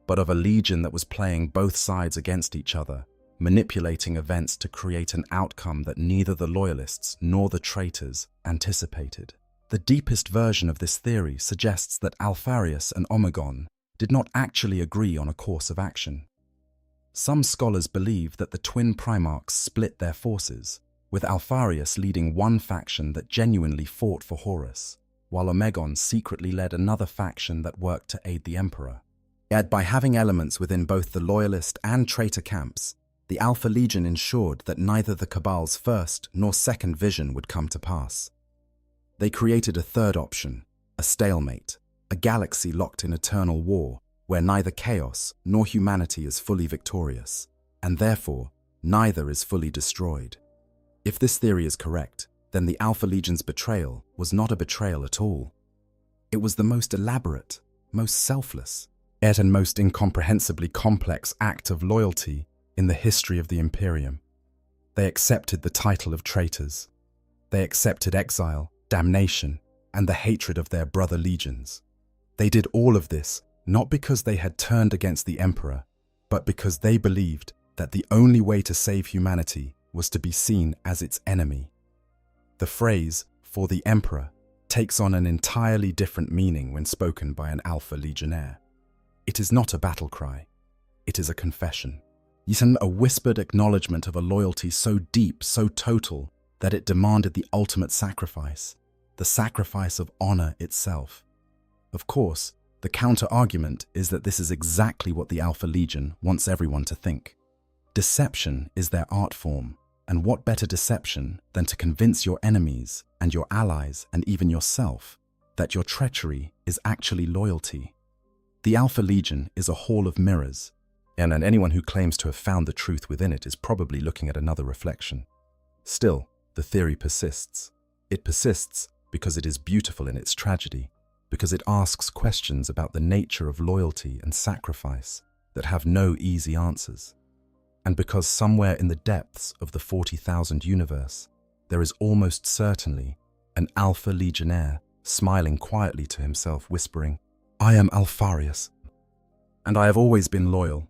but of a legion that was playing both sides against each other, manipulating events to create an outcome that neither the Loyalists nor the traitors anticipated. The deepest version of this theory suggests that Alpharius and Omegon did not actually agree on a course of action. Some scholars believe that the twin Primarchs split their forces, with Alpharius leading one faction that genuinely fought for Horus, while Omegon secretly led another faction that worked to aid the Emperor. Yet by having elements within both the Loyalist and traitor camps, the Alpha Legion ensured that neither the Cabal's first nor second vision would come to pass. They created a third option, a stalemate, a galaxy locked in eternal war, where neither chaos nor humanity is fully victorious, and therefore neither is fully destroyed. If this theory is correct, then the Alpha Legion's betrayal was not a betrayal at all. It was the most elaborate, most selfless, yet and most incomprehensibly complex act of loyalty in the history of the Imperium. They accepted the title of traitors. They accepted exile, damnation, and the hatred of their brother legions. They did all of this not because they had turned against the Emperor, but because they believed that the only way to save humanity was to be seen as its enemy. The phrase, "for the Emperor," takes on an entirely different meaning when spoken by an Alpha Legionnaire. It is not a battle cry. It is a confession. Yet a whispered acknowledgement of a loyalty so deep, so total, that it demanded the ultimate sacrifice, the sacrifice of honor itself. Of course, the counter-argument is that this is exactly what the Alpha Legion wants everyone to think. Deception is their art form, and what better deception than to convince your enemies and your allies and even yourself that your treachery is actually loyalty. The Alpha Legion is a hall of mirrors, and anyone who claims to have found the truth within it is probably looking at another reflection. Still, the theory persists. It persists because it is beautiful in its tragedy, because it asks questions about the nature of loyalty and sacrifice that have no easy answers, and because somewhere in the depths of the 40,000 universe, there is almost certainly an Alpha Legionnaire smiling quietly to himself, whispering, "I am Alfarius, and I have always been loyal."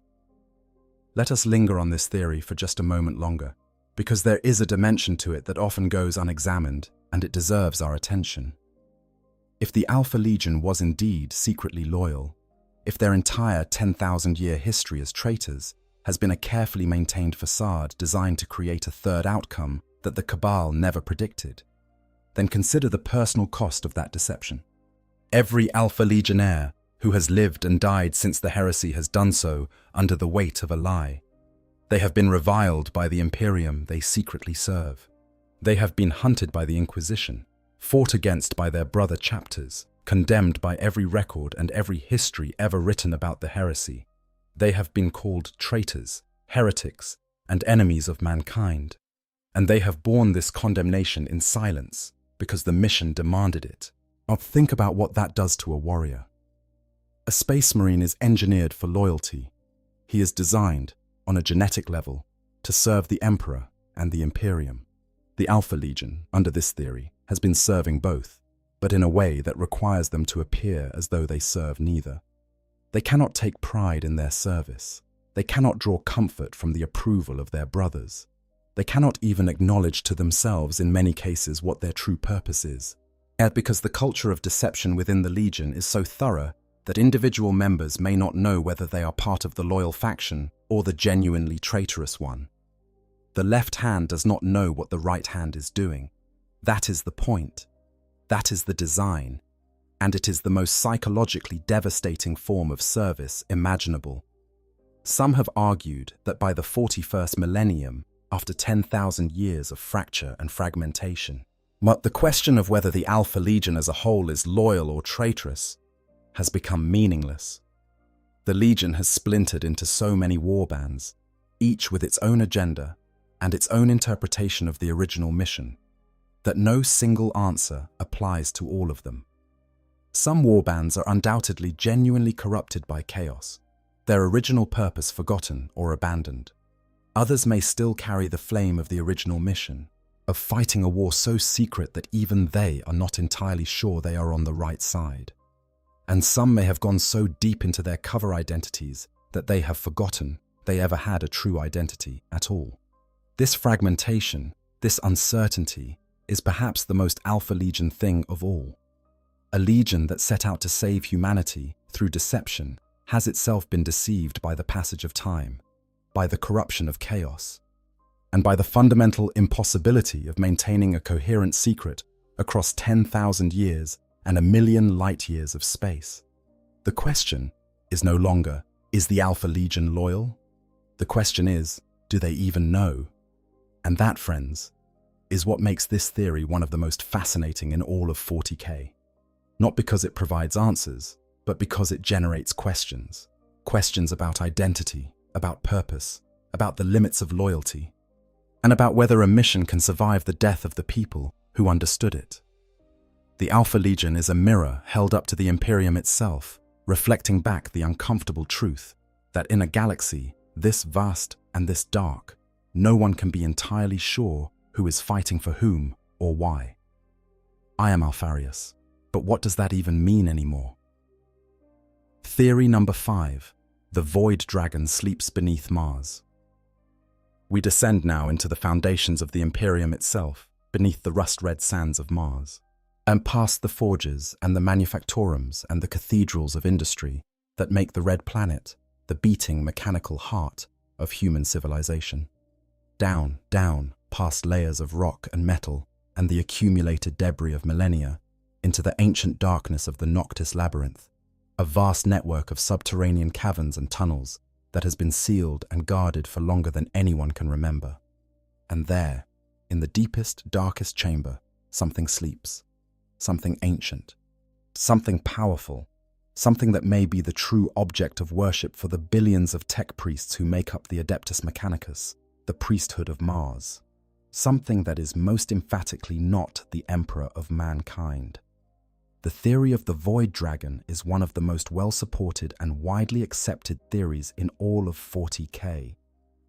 Let us linger on this theory for just a moment longer, because there is a dimension to it that often goes unexamined, and it deserves our attention. If the Alpha Legion was indeed secretly loyal, if their entire 10,000-year history as traitors has been a carefully maintained facade designed to create a third outcome that the Cabal never predicted, then consider the personal cost of that deception. Every Alpha Legionnaire who has lived and died since the heresy has done so under the weight of a lie. They have been reviled by the Imperium they secretly serve. They have been hunted by the Inquisition, fought against by their brother chapters, condemned by every record and every history ever written about the heresy. They have been called traitors, heretics, and enemies of mankind. And they have borne this condemnation in silence because the mission demanded it. Now think about what that does to a warrior. A Space Marine is engineered for loyalty. He is designed, on a genetic level, to serve the Emperor and the Imperium. The Alpha Legion, under this theory, has been serving both, but in a way that requires them to appear as though they serve neither. They cannot take pride in their service. They cannot draw comfort from the approval of their brothers. They cannot even acknowledge to themselves in many cases what their true purpose is. Yet because the culture of deception within the Legion is so thorough that individual members may not know whether they are part of the loyal faction or the genuinely traitorous one. The left hand does not know what the right hand is doing. That is the point. That is the design. And it is the most psychologically devastating form of service imaginable. Some have argued that by the 41st millennium, after 10,000 years of fracture and fragmentation, but the question of whether the Alpha Legion as a whole is loyal or traitorous has become meaningless. The Legion has splintered into so many warbands, each with its own agenda and its own interpretation of the original mission, that no single answer applies to all of them. Some warbands are undoubtedly genuinely corrupted by chaos, their original purpose forgotten or abandoned. Others may still carry the flame of the original mission, of fighting a war so secret that even they are not entirely sure they are on the right side. And some may have gone so deep into their cover identities that they have forgotten they ever had a true identity at all. This fragmentation, this uncertainty, is perhaps the most Alpha Legion thing of all. A legion that set out to save humanity through deception has itself been deceived by the passage of time, by the corruption of chaos, and by the fundamental impossibility of maintaining a coherent secret across 10,000 years and 1,000,000 light-years of space. The question is no longer, is the Alpha Legion loyal? The question is, do they even know? And that, friends, is what makes this theory one of the most fascinating in all of 40k. Not because it provides answers, but because it generates questions. Questions about identity, about purpose, about the limits of loyalty, and about whether a mission can survive the death of the people who understood it. The Alpha Legion is a mirror held up to the Imperium itself, reflecting back the uncomfortable truth that in a galaxy this vast and this dark, no one can be entirely sure who is fighting for whom or why. I am Alfarius, but what does that even mean anymore? Theory number 5. The Void Dragon sleeps beneath Mars. We descend now into the foundations of the Imperium itself, beneath the rust-red sands of Mars, and past the forges and the manufactorums and the cathedrals of industry that make the Red Planet the beating mechanical heart of human civilization. Down, down, past layers of rock and metal and the accumulated debris of millennia, into the ancient darkness of the Noctis Labyrinth, a vast network of subterranean caverns and tunnels that has been sealed and guarded for longer than anyone can remember. And there, in the deepest, darkest chamber, something sleeps. Something ancient. Something powerful. Something that may be the true object of worship for the billions of tech priests who make up the Adeptus Mechanicus, the priesthood of Mars. Something that is most emphatically not the emperor of mankind. The theory of the Void Dragon is one of the most well-supported and widely accepted theories in all of 40k,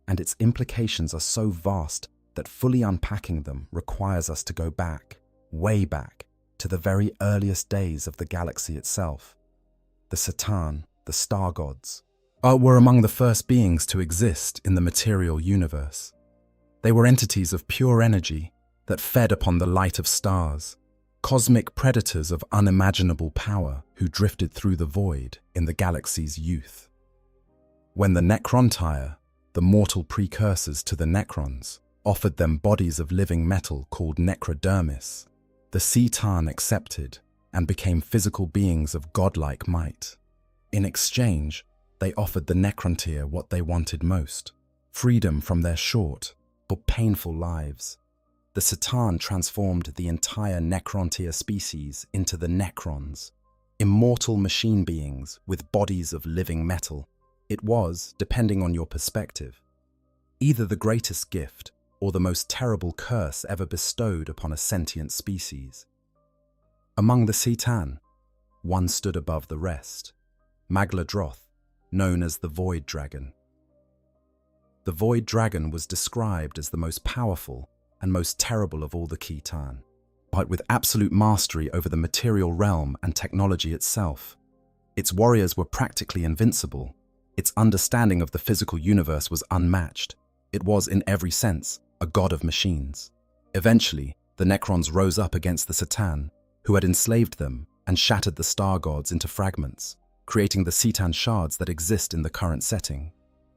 and its implications are so vast that fully unpacking them requires us to go back, way back, to the very earliest days of the galaxy itself. The Satan, the star gods, were among the first beings to exist in the material universe. They were entities of pure energy that fed upon the light of stars, cosmic predators of unimaginable power who drifted through the void in the galaxy's youth. When the Necrontyre, the mortal precursors to the Necrons, offered them bodies of living metal called necrodermis, the Satan accepted and became physical beings of godlike might. In exchange, they offered the Necrontyre what they wanted most: freedom from their short but painful lives. The Satan transformed the entire Necrontyre species into the Necrons, immortal machine beings with bodies of living metal. It was, depending on your perspective, either the greatest gift or the most terrible curse ever bestowed upon a sentient species. Among the Satan, one stood above the rest, Magladroth, known as the Void Dragon. The Void Dragon was described as the most powerful and most terrible of all the Khitan, but with absolute mastery over the material realm and technology itself. Its warriors were practically invincible. Its understanding of the physical universe was unmatched. It was, in every sense, a god of machines. Eventually, the Necrons rose up against the Satan, who had enslaved them and shattered the star gods into fragments, creating the Satan shards that exist in the current setting.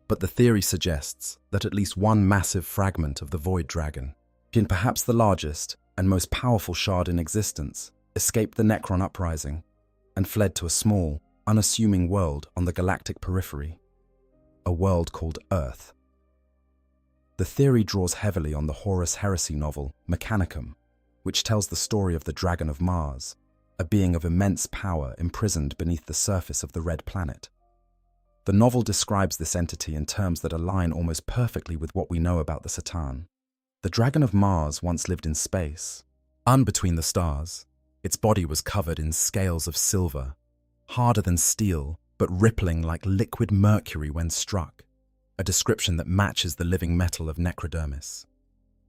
But the theory suggests that at least one massive fragment of the Void Dragon, and perhaps the largest and most powerful shard in existence, escaped the Necron uprising and fled to a small, unassuming world on the galactic periphery, a world called Earth. The theory draws heavily on the Horus Heresy novel Mechanicum, which tells the story of the Dragon of Mars, a being of immense power imprisoned beneath the surface of the Red Planet. The novel describes this entity in terms that align almost perfectly with what we know about the Satan. The Dragon of Mars once lived in space, between the stars. Its body was covered in scales of silver, harder than steel, but rippling like liquid mercury when struck, a description that matches the living metal of necrodermis.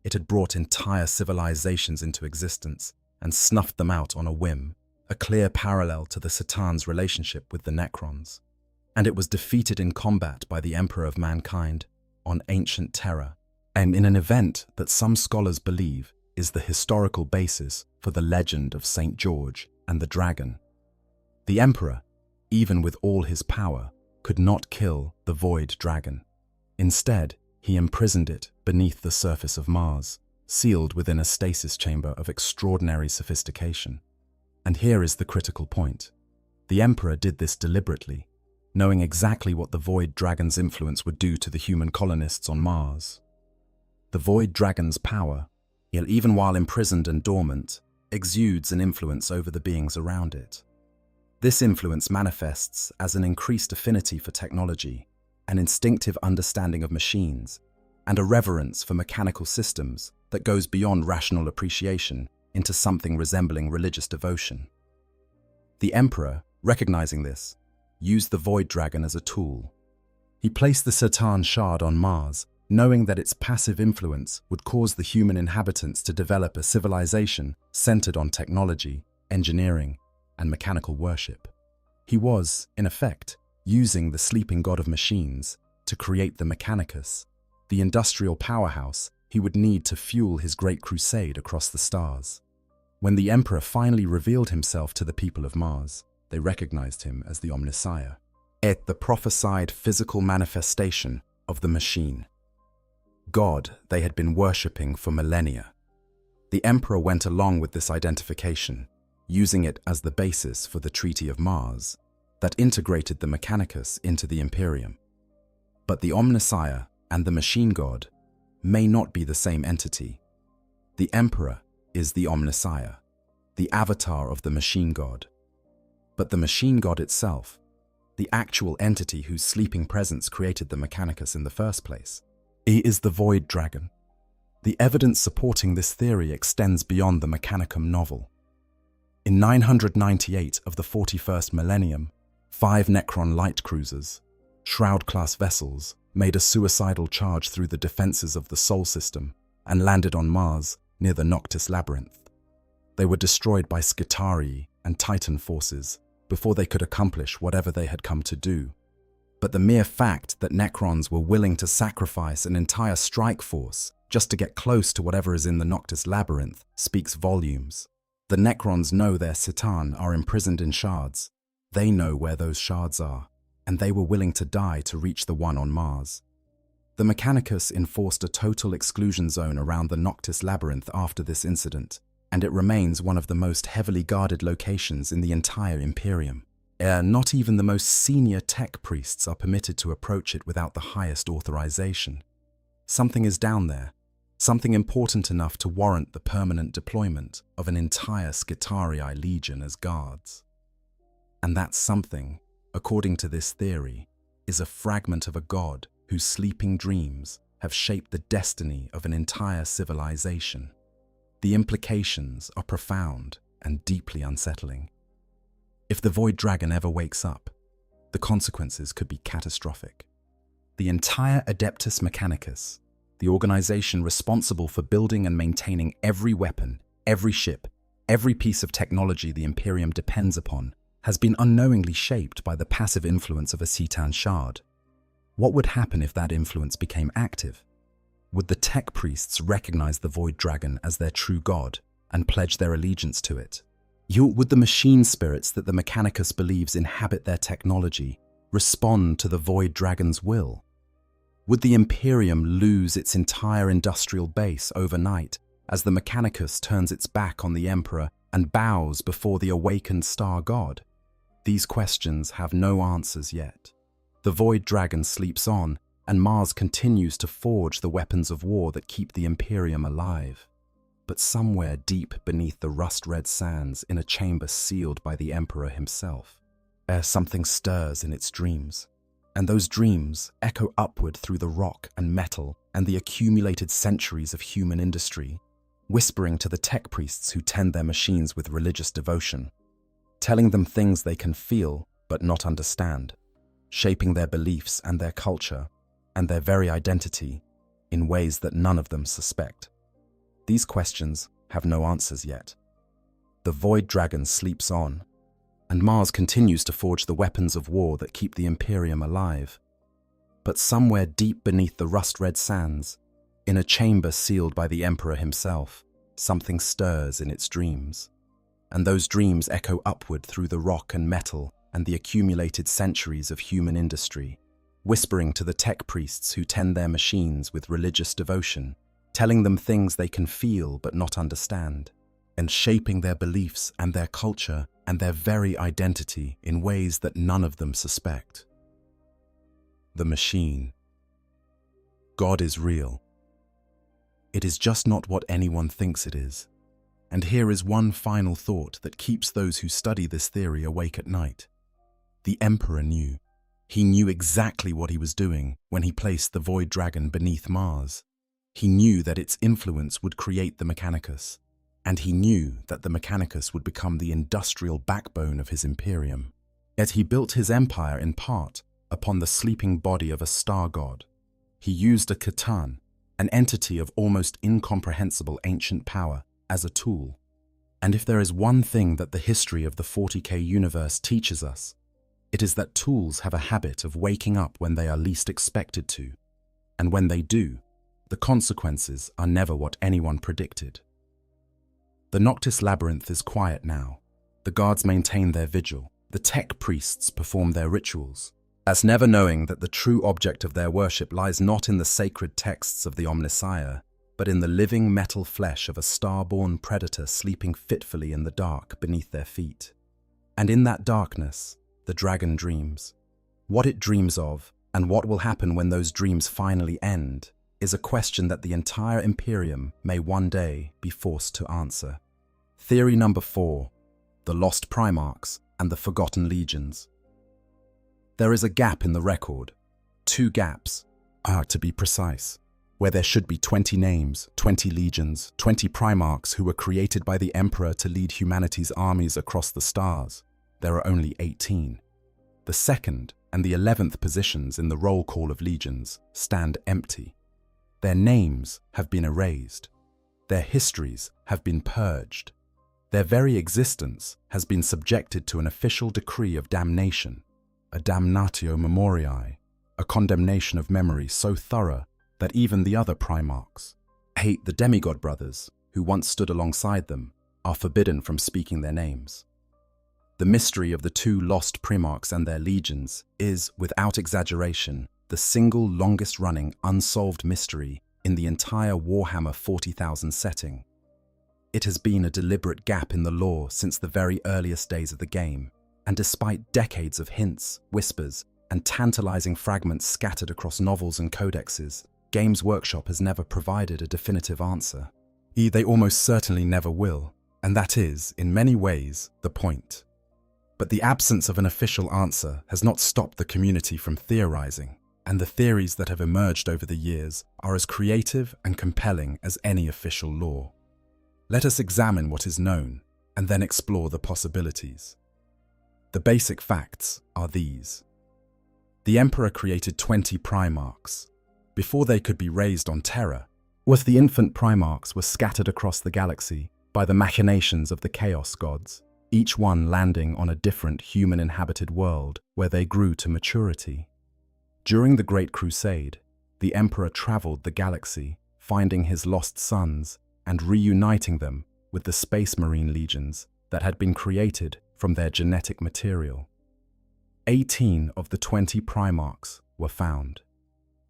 It had brought entire civilizations into existence and snuffed them out on a whim, a clear parallel to the Satan's relationship with the Necrons. And it was defeated in combat by the Emperor of Mankind on ancient Terra, and in an event that some scholars believe is the historical basis for the legend of St. George and the Dragon. The Emperor, even with all his power, could not kill the Void Dragon. Instead, he imprisoned it beneath the surface of Mars, sealed within a stasis chamber of extraordinary sophistication. And here is the critical point. The Emperor did this deliberately, knowing exactly what the Void Dragon's influence would do to the human colonists on Mars. The Void Dragon's power, even while imprisoned and dormant, exudes an influence over the beings around it. This influence manifests as an increased affinity for technology, an instinctive understanding of machines, and a reverence for mechanical systems that goes beyond rational appreciation into something resembling religious devotion. The Emperor, recognizing this, used the Void Dragon as a tool. He placed the Satan Shard on Mars, knowing that its passive influence would cause the human inhabitants to develop a civilization centered on technology, engineering, and mechanical worship. He was, in effect, using the sleeping god of machines to create the Mechanicus, the industrial powerhouse he would need to fuel his great crusade across the stars. When the Emperor finally revealed himself to the people of Mars, they recognized him as the Omnissiah, the prophesied physical manifestation of the machine. God they had been worshipping for millennia. The Emperor went along with this identification, using it as the basis for the Treaty of Mars that integrated the Mechanicus into the Imperium. But the Omnissiah and the Machine God may not be the same entity. The Emperor is the Omnissiah, the avatar of the Machine God. But the Machine God itself, the actual entity whose sleeping presence created the Mechanicus in the first place, he is the Void Dragon. The evidence supporting this theory extends beyond the Mechanicum novel. In 998 of the 41st Millennium, 5 Necron light cruisers, Shroud-class vessels, made a suicidal charge through the defenses of the Sol system and landed on Mars near the Noctis Labyrinth. They were destroyed by Skitarii and Titan forces before they could accomplish whatever they had come to do. But the mere fact that Necrons were willing to sacrifice an entire strike force just to get close to whatever is in the Noctis Labyrinth speaks volumes. The Necrons know their Satan are imprisoned in shards. They know where those shards are, and they were willing to die to reach the one on Mars. The Mechanicus enforced a total exclusion zone around the Noctis Labyrinth after this incident, and it remains one of the most heavily guarded locations in the entire Imperium. Not even the most senior tech priests are permitted to approach it without the highest authorization. Something is down there, something important enough to warrant the permanent deployment of an entire Skitarii legion as guards. And that something, according to this theory, is a fragment of a god whose sleeping dreams have shaped the destiny of an entire civilization. The implications are profound and deeply unsettling. If the Void Dragon ever wakes up, the consequences could be catastrophic. The entire Adeptus Mechanicus, the organization responsible for building and maintaining every weapon, every ship, every piece of technology the Imperium depends upon, has been unknowingly shaped by the passive influence of a Satan Shard. What would happen if that influence became active? Would the tech priests recognize the Void Dragon as their true god and pledge their allegiance to it? Would the machine spirits that the Mechanicus believes inhabit their technology respond to the Void Dragon's will? Would the Imperium lose its entire industrial base overnight as the Mechanicus turns its back on the Emperor and bows before the awakened star god? These questions have no answers yet. The Void Dragon sleeps on, and Mars continues to forge the weapons of war that keep the Imperium alive. But somewhere deep beneath the rust-red sands in a chamber sealed by the Emperor himself, something stirs in its dreams. And those dreams echo upward through the rock and metal and the accumulated centuries of human industry, whispering to the tech priests who tend their machines with religious devotion, telling them things they can feel but not understand, shaping their beliefs and their culture and their very identity in ways that none of them suspect. These questions have no answers yet. The Void Dragon sleeps on, and Mars continues to forge the weapons of war that keep the Imperium alive. But somewhere deep beneath the rust-red sands, in a chamber sealed by the Emperor himself, something stirs in its dreams. And those dreams echo upward through the rock and metal and the accumulated centuries of human industry, whispering to the tech priests who tend their machines with religious devotion, telling them things they can feel but not understand, and shaping their beliefs and their culture and their very identity in ways that none of them suspect. The machine. God is real. It is just not what anyone thinks it is. And here is one final thought that keeps those who study this theory awake at night. The Emperor knew. He knew exactly what he was doing when he placed the Void Dragon beneath Mars. He knew that its influence would create the Mechanicus, and he knew that the Mechanicus would become the industrial backbone of his Imperium. Yet he built his empire in part upon the sleeping body of a star god. He used a Catan, an entity of almost incomprehensible ancient power, as a tool. And if there is one thing that the history of the 40k universe teaches us, it is that tools have a habit of waking up when they are least expected to, and when they do, the consequences are never what anyone predicted. The Noctis Labyrinth is quiet now. The guards maintain their vigil. The tech priests perform their rituals, as never knowing that the true object of their worship lies not in the sacred texts of the Omnissiah, but in the living metal flesh of a star-born predator sleeping fitfully in the dark beneath their feet. And in that darkness, the dragon dreams. What it dreams of, and what will happen when those dreams finally end, is a question that the entire Imperium may one day be forced to answer. Theory number 4, the Lost Primarchs and the Forgotten Legions. There is a gap in the record. 2 gaps, to be precise, where there should be 20 names, 20 legions, 20 Primarchs who were created by the Emperor to lead humanity's armies across the stars. There are only 18. The 2nd and the 11th positions in the roll call of legions stand empty. Their names have been erased. Their histories have been purged. Their very existence has been subjected to an official decree of damnation, a damnatio memoriae, a condemnation of memory so thorough that even the other Primarchs, the demigod brothers who once stood alongside them, are forbidden from speaking their names. The mystery of the 2 lost Primarchs and their legions is, without exaggeration, the single longest-running unsolved mystery in the entire Warhammer 40,000 setting. It has been a deliberate gap in the lore since the very earliest days of the game, and despite decades of hints, whispers, and tantalizing fragments scattered across novels and codexes, Games Workshop has never provided a definitive answer. They almost certainly never will, and that is, in many ways, the point. But the absence of an official answer has not stopped the community from theorizing, and the theories that have emerged over the years are as creative and compelling as any official lore. Let us examine what is known, and then explore the possibilities. The basic facts are these. The Emperor created 20 Primarchs. Before they could be raised on Terra, the infant Primarchs were scattered across the galaxy by the machinations of the Chaos Gods, each one landing on a different human-inhabited world where they grew to maturity. During the Great Crusade, the Emperor traveled the galaxy, finding his lost sons and reuniting them with the Space Marine legions that had been created from their genetic material. 18 of the 20 Primarchs were found.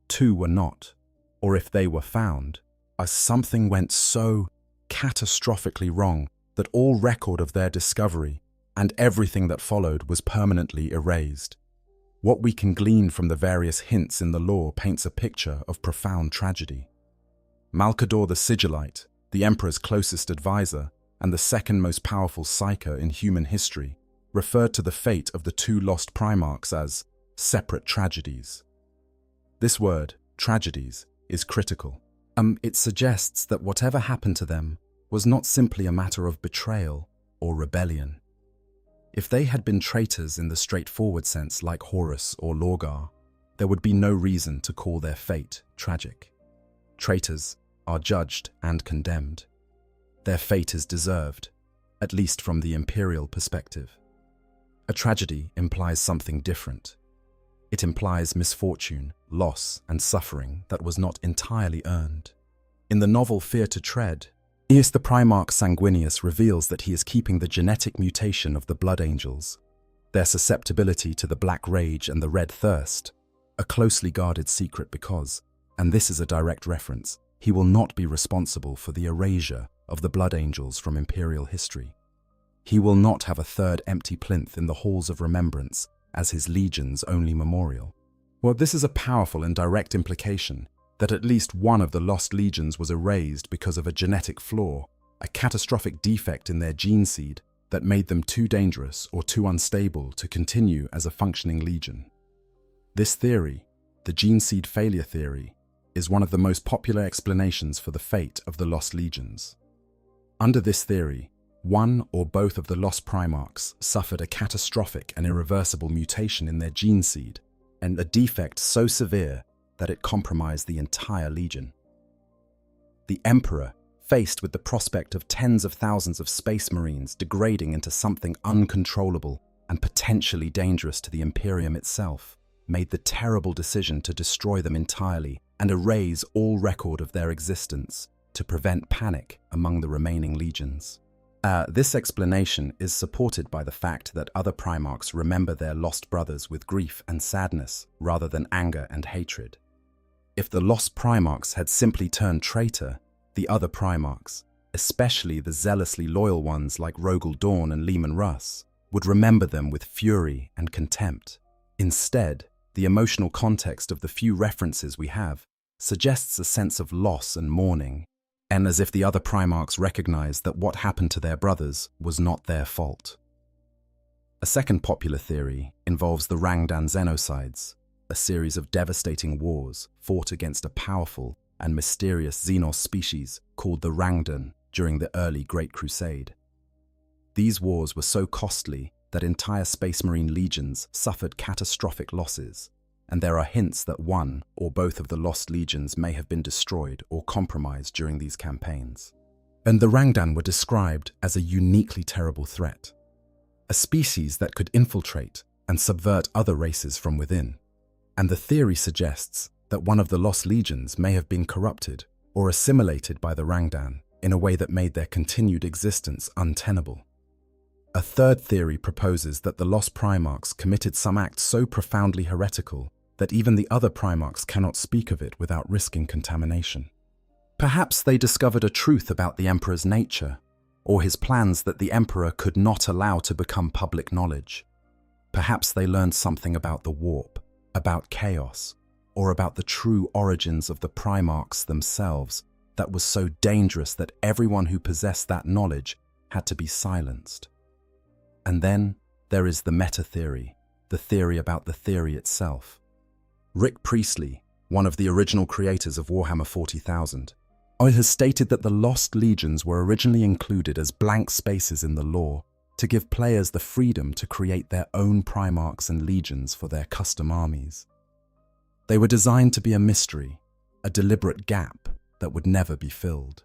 2 were not, or if they were found, something went so catastrophically wrong that all record of their discovery and everything that followed was permanently erased. What we can glean from the various hints in the lore paints a picture of profound tragedy. Malcador the Sigillite, the Emperor's closest advisor and the second most powerful psyker in human history, referred to the fate of the 2 lost Primarchs as separate tragedies. This word, tragedies, is critical. It suggests that whatever happened to them was not simply a matter of betrayal or rebellion. If they had been traitors in the straightforward sense like Horus or Lorgar, there would be no reason to call their fate tragic. Traitors are judged and condemned. Their fate is deserved, at least from the Imperial perspective. A tragedy implies something different. It implies misfortune, loss, and suffering that was not entirely earned. In the novel Fear to Tread, the Primarch Sanguinius reveals that he is keeping the genetic mutation of the Blood Angels, their susceptibility to the Black Rage and the Red Thirst, a closely guarded secret because, and this is a direct reference, he will not be responsible for the erasure of the Blood Angels from Imperial history. He will not have a third empty plinth in the halls of remembrance as his legion's only memorial. This is a powerful and direct implication that at least one of the lost legions was erased because of a genetic flaw, a catastrophic defect in their gene seed that made them too dangerous or too unstable to continue as a functioning legion. This theory, the gene seed failure theory, is one of the most popular explanations for the fate of the lost legions. Under this theory, one or both of the lost Primarchs suffered a catastrophic and irreversible mutation in their gene seed, and a defect so severe that it compromised the entire legion. The Emperor, faced with the prospect of tens of thousands of Space Marines degrading into something uncontrollable and potentially dangerous to the Imperium itself, made the terrible decision to destroy them entirely and erase all record of their existence to prevent panic among the remaining legions. This explanation is supported by the fact that other Primarchs remember their lost brothers with grief and sadness rather than anger and hatred. If the lost Primarchs had simply turned traitor, the other Primarchs, especially the zealously loyal ones like Rogel Dawn and Leman Russ, would remember them with fury and contempt. Instead, the emotional context of the few references we have suggests a sense of loss and mourning, and as if the other Primarchs recognized that what happened to their brothers was not their fault. A second popular theory involves the Rangdan Xenocides, a series of devastating wars fought against a powerful and mysterious Xenos species called the Rangdan during the early Great Crusade. These wars were so costly that entire Space Marine legions suffered catastrophic losses, and there are hints that one or both of the lost legions may have been destroyed or compromised during these campaigns. And the Rangdan were described as a uniquely terrible threat, a species that could infiltrate and subvert other races from within. And the theory suggests that one of the lost legions may have been corrupted or assimilated by the Rangdan in a way that made their continued existence untenable. A third theory proposes that the lost Primarchs committed some act so profoundly heretical that even the other Primarchs cannot speak of it without risking contamination. Perhaps they discovered a truth about the Emperor's nature, or his plans that the Emperor could not allow to become public knowledge. Perhaps they learned something about the warp, about chaos, or about the true origins of the Primarchs themselves that was so dangerous that everyone who possessed that knowledge had to be silenced. And then there is the meta-theory, the theory about the theory itself. Rick Priestley, one of the original creators of Warhammer 40,000, has stated that the Lost Legions were originally included as blank spaces in the lore to give players the freedom to create their own Primarchs and legions for their custom armies. They were designed to be a mystery, a deliberate gap that would never be filled.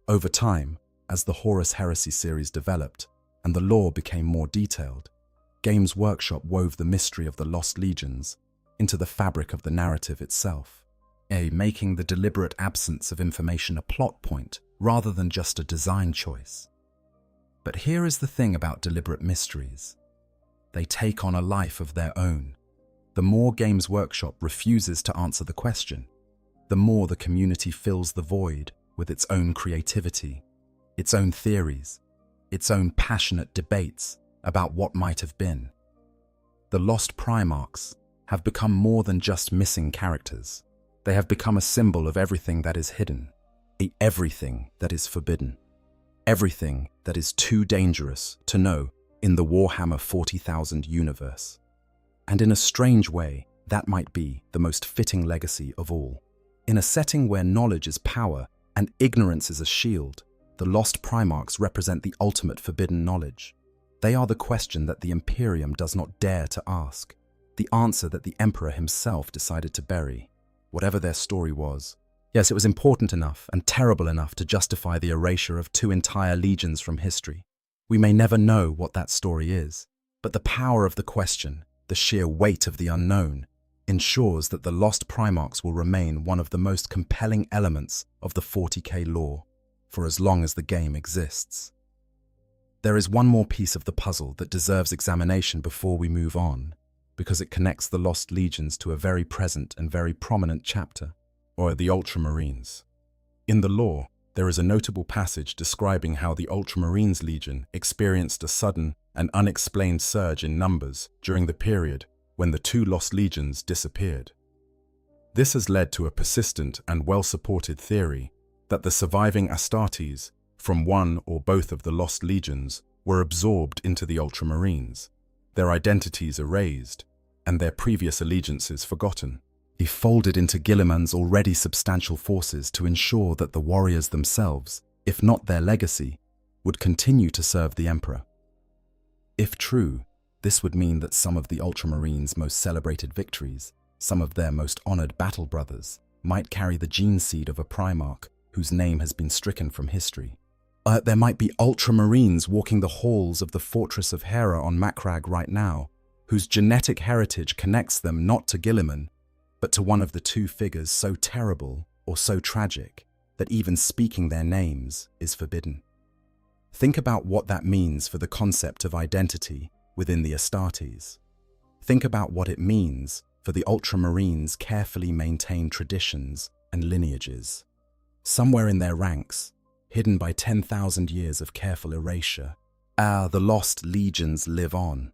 Over time, as the Horus Heresy series developed and the lore became more detailed, Games Workshop wove the mystery of the Lost Legions into the fabric of the narrative itself, making the deliberate absence of information a plot point rather than just a design choice. But here is the thing about deliberate mysteries. They take on a life of their own. The more Games Workshop refuses to answer the question, the more the community fills the void with its own creativity, its own theories, its own passionate debates about what might have been. The Lost Primarchs have become more than just missing characters. They have become a symbol of everything that is hidden, everything that is forbidden, everything that is too dangerous to know in the Warhammer 40,000 universe. And in a strange way, that might be the most fitting legacy of all. In a setting where knowledge is power and ignorance is a shield, the Lost Primarchs represent the ultimate forbidden knowledge. They are the question that the Imperium does not dare to ask, the answer that the Emperor himself decided to bury. Whatever their story was, yes, it was important enough and terrible enough to justify the erasure of 2 entire legions from history. We may never know what that story is, but the power of the question, the sheer weight of the unknown, ensures that the Lost Primarchs will remain one of the most compelling elements of the 40k lore for as long as the game exists. There is one more piece of the puzzle that deserves examination before we move on, because it connects the Lost Legions to a very present and very prominent chapter, or the Ultramarines. In the lore, there is a notable passage describing how the Ultramarines Legion experienced a sudden and unexplained surge in numbers during the period when the 2 Lost Legions disappeared. This has led to a persistent and well-supported theory that the surviving Astartes from one or both of the Lost Legions were absorbed into the Ultramarines, their identities erased, and their previous allegiances forgotten. He folded into Guilliman's already substantial forces to ensure that the warriors themselves, if not their legacy, would continue to serve the Emperor. If true, this would mean that some of the Ultramarines' most celebrated victories, some of their most honored battle brothers, might carry the gene seed of a Primarch whose name has been stricken from history. There might be Ultramarines walking the halls of the Fortress of Hera on Macragge right now, whose genetic heritage connects them not to Guilliman, but to one of the two figures so terrible or so tragic that even speaking their names is forbidden. Think about what that means for the concept of identity within the Astartes. Think about what it means for the Ultramarines' carefully maintained traditions and lineages. Somewhere in their ranks, hidden by 10,000 years of careful erasure, the lost legions live on.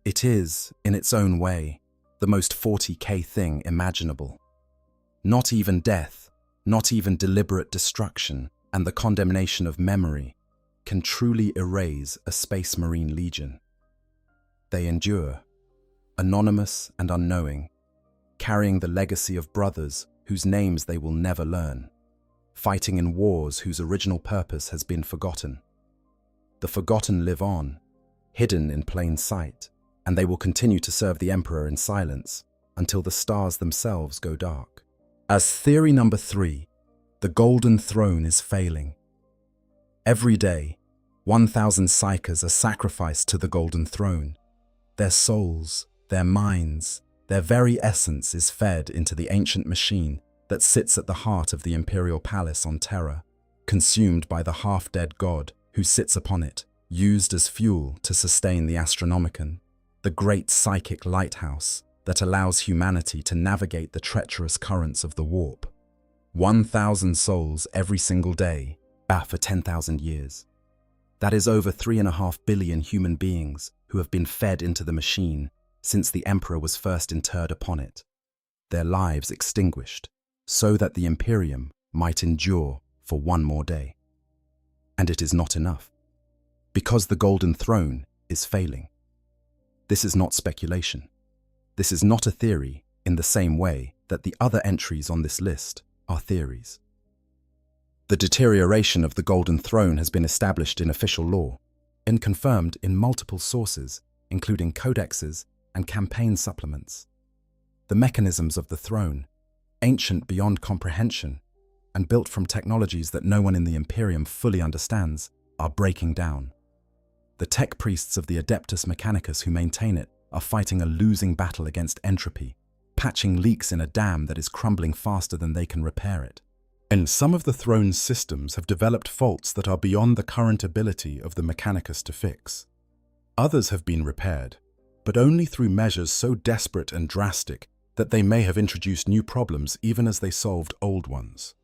It is, in its own way, the most 40k thing imaginable. Not even death, not even deliberate destruction and the condemnation of memory can truly erase a Space Marine legion. They endure, anonymous and unknowing, carrying the legacy of brothers whose names they will never learn, fighting in wars whose original purpose has been forgotten. The forgotten live on, hidden in plain sight, and they will continue to serve the Emperor in silence until the stars themselves go dark. As theory number 3, the Golden Throne is failing. Every day, 1,000 Psykers are sacrificed to the Golden Throne. Their souls, their minds, their very essence is fed into the ancient machine that sits at the heart of the Imperial Palace on Terra, consumed by the half-dead god who sits upon it, used as fuel to sustain the Astronomicon, the great psychic lighthouse that allows humanity to navigate the treacherous currents of the warp. 1,000 souls every single day, for 10,000 years. That is over 3.5 billion human beings who have been fed into the machine since the Emperor was first interred upon it, their lives extinguished, so that the Imperium might endure for one more day. And it is not enough, because the Golden Throne is failing. This is not speculation. This is not a theory in the same way that the other entries on this list are theories. The deterioration of the Golden Throne has been established in official law and confirmed in multiple sources, including codexes and campaign supplements. The mechanisms of the throne, ancient beyond comprehension and built from technologies that no one in the Imperium fully understands, are breaking down. The tech priests of the Adeptus Mechanicus who maintain it are fighting a losing battle against entropy, patching leaks in a dam that is crumbling faster than they can repair it. And some of the throne's systems have developed faults that are beyond the current ability of the Mechanicus to fix. Others have been repaired, but only through measures so desperate and drastic that they may have introduced new problems even as they solved old ones.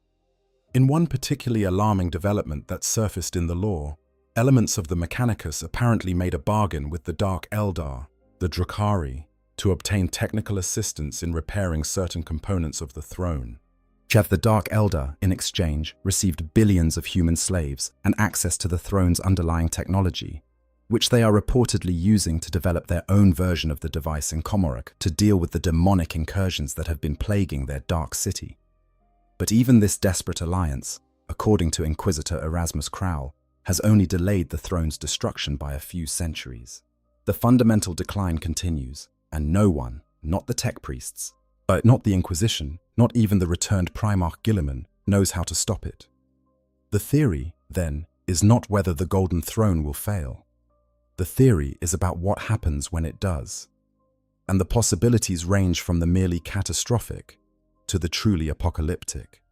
In one particularly alarming development that surfaced in the lore, elements of the Mechanicus apparently made a bargain with the Dark Eldar, the Drukhari, to obtain technical assistance in repairing certain components of the throne. The Dark Eldar, in exchange, received billions of human slaves and access to the throne's underlying technology, which they are reportedly using to develop their own version of the device in Komorok to deal with the demonic incursions that have been plaguing their dark city. But even this desperate alliance, according to Inquisitor Erasmus Crowell, has only delayed the throne's destruction by a few centuries. The fundamental decline continues, and no one, not the tech priests, not the Inquisition, not even the returned Primarch Guilliman, knows how to stop it. The theory, then, is not whether the Golden Throne will fail. The theory is about what happens when it does. And the possibilities range from the merely catastrophic to the truly apocalyptic.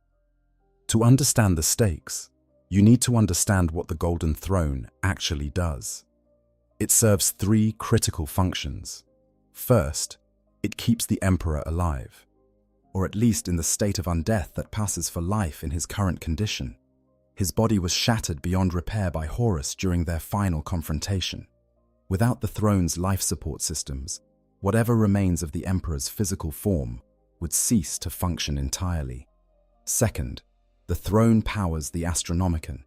To understand the stakes, you need to understand what the Golden Throne actually does. It serves 3 critical functions. First, it keeps the Emperor alive, or at least in the state of undeath that passes for life in his current condition. His body was shattered beyond repair by Horus during their final confrontation. Without the throne's life support systems, whatever remains of the Emperor's physical form would cease to function entirely. Second, the throne powers the Astronomicon.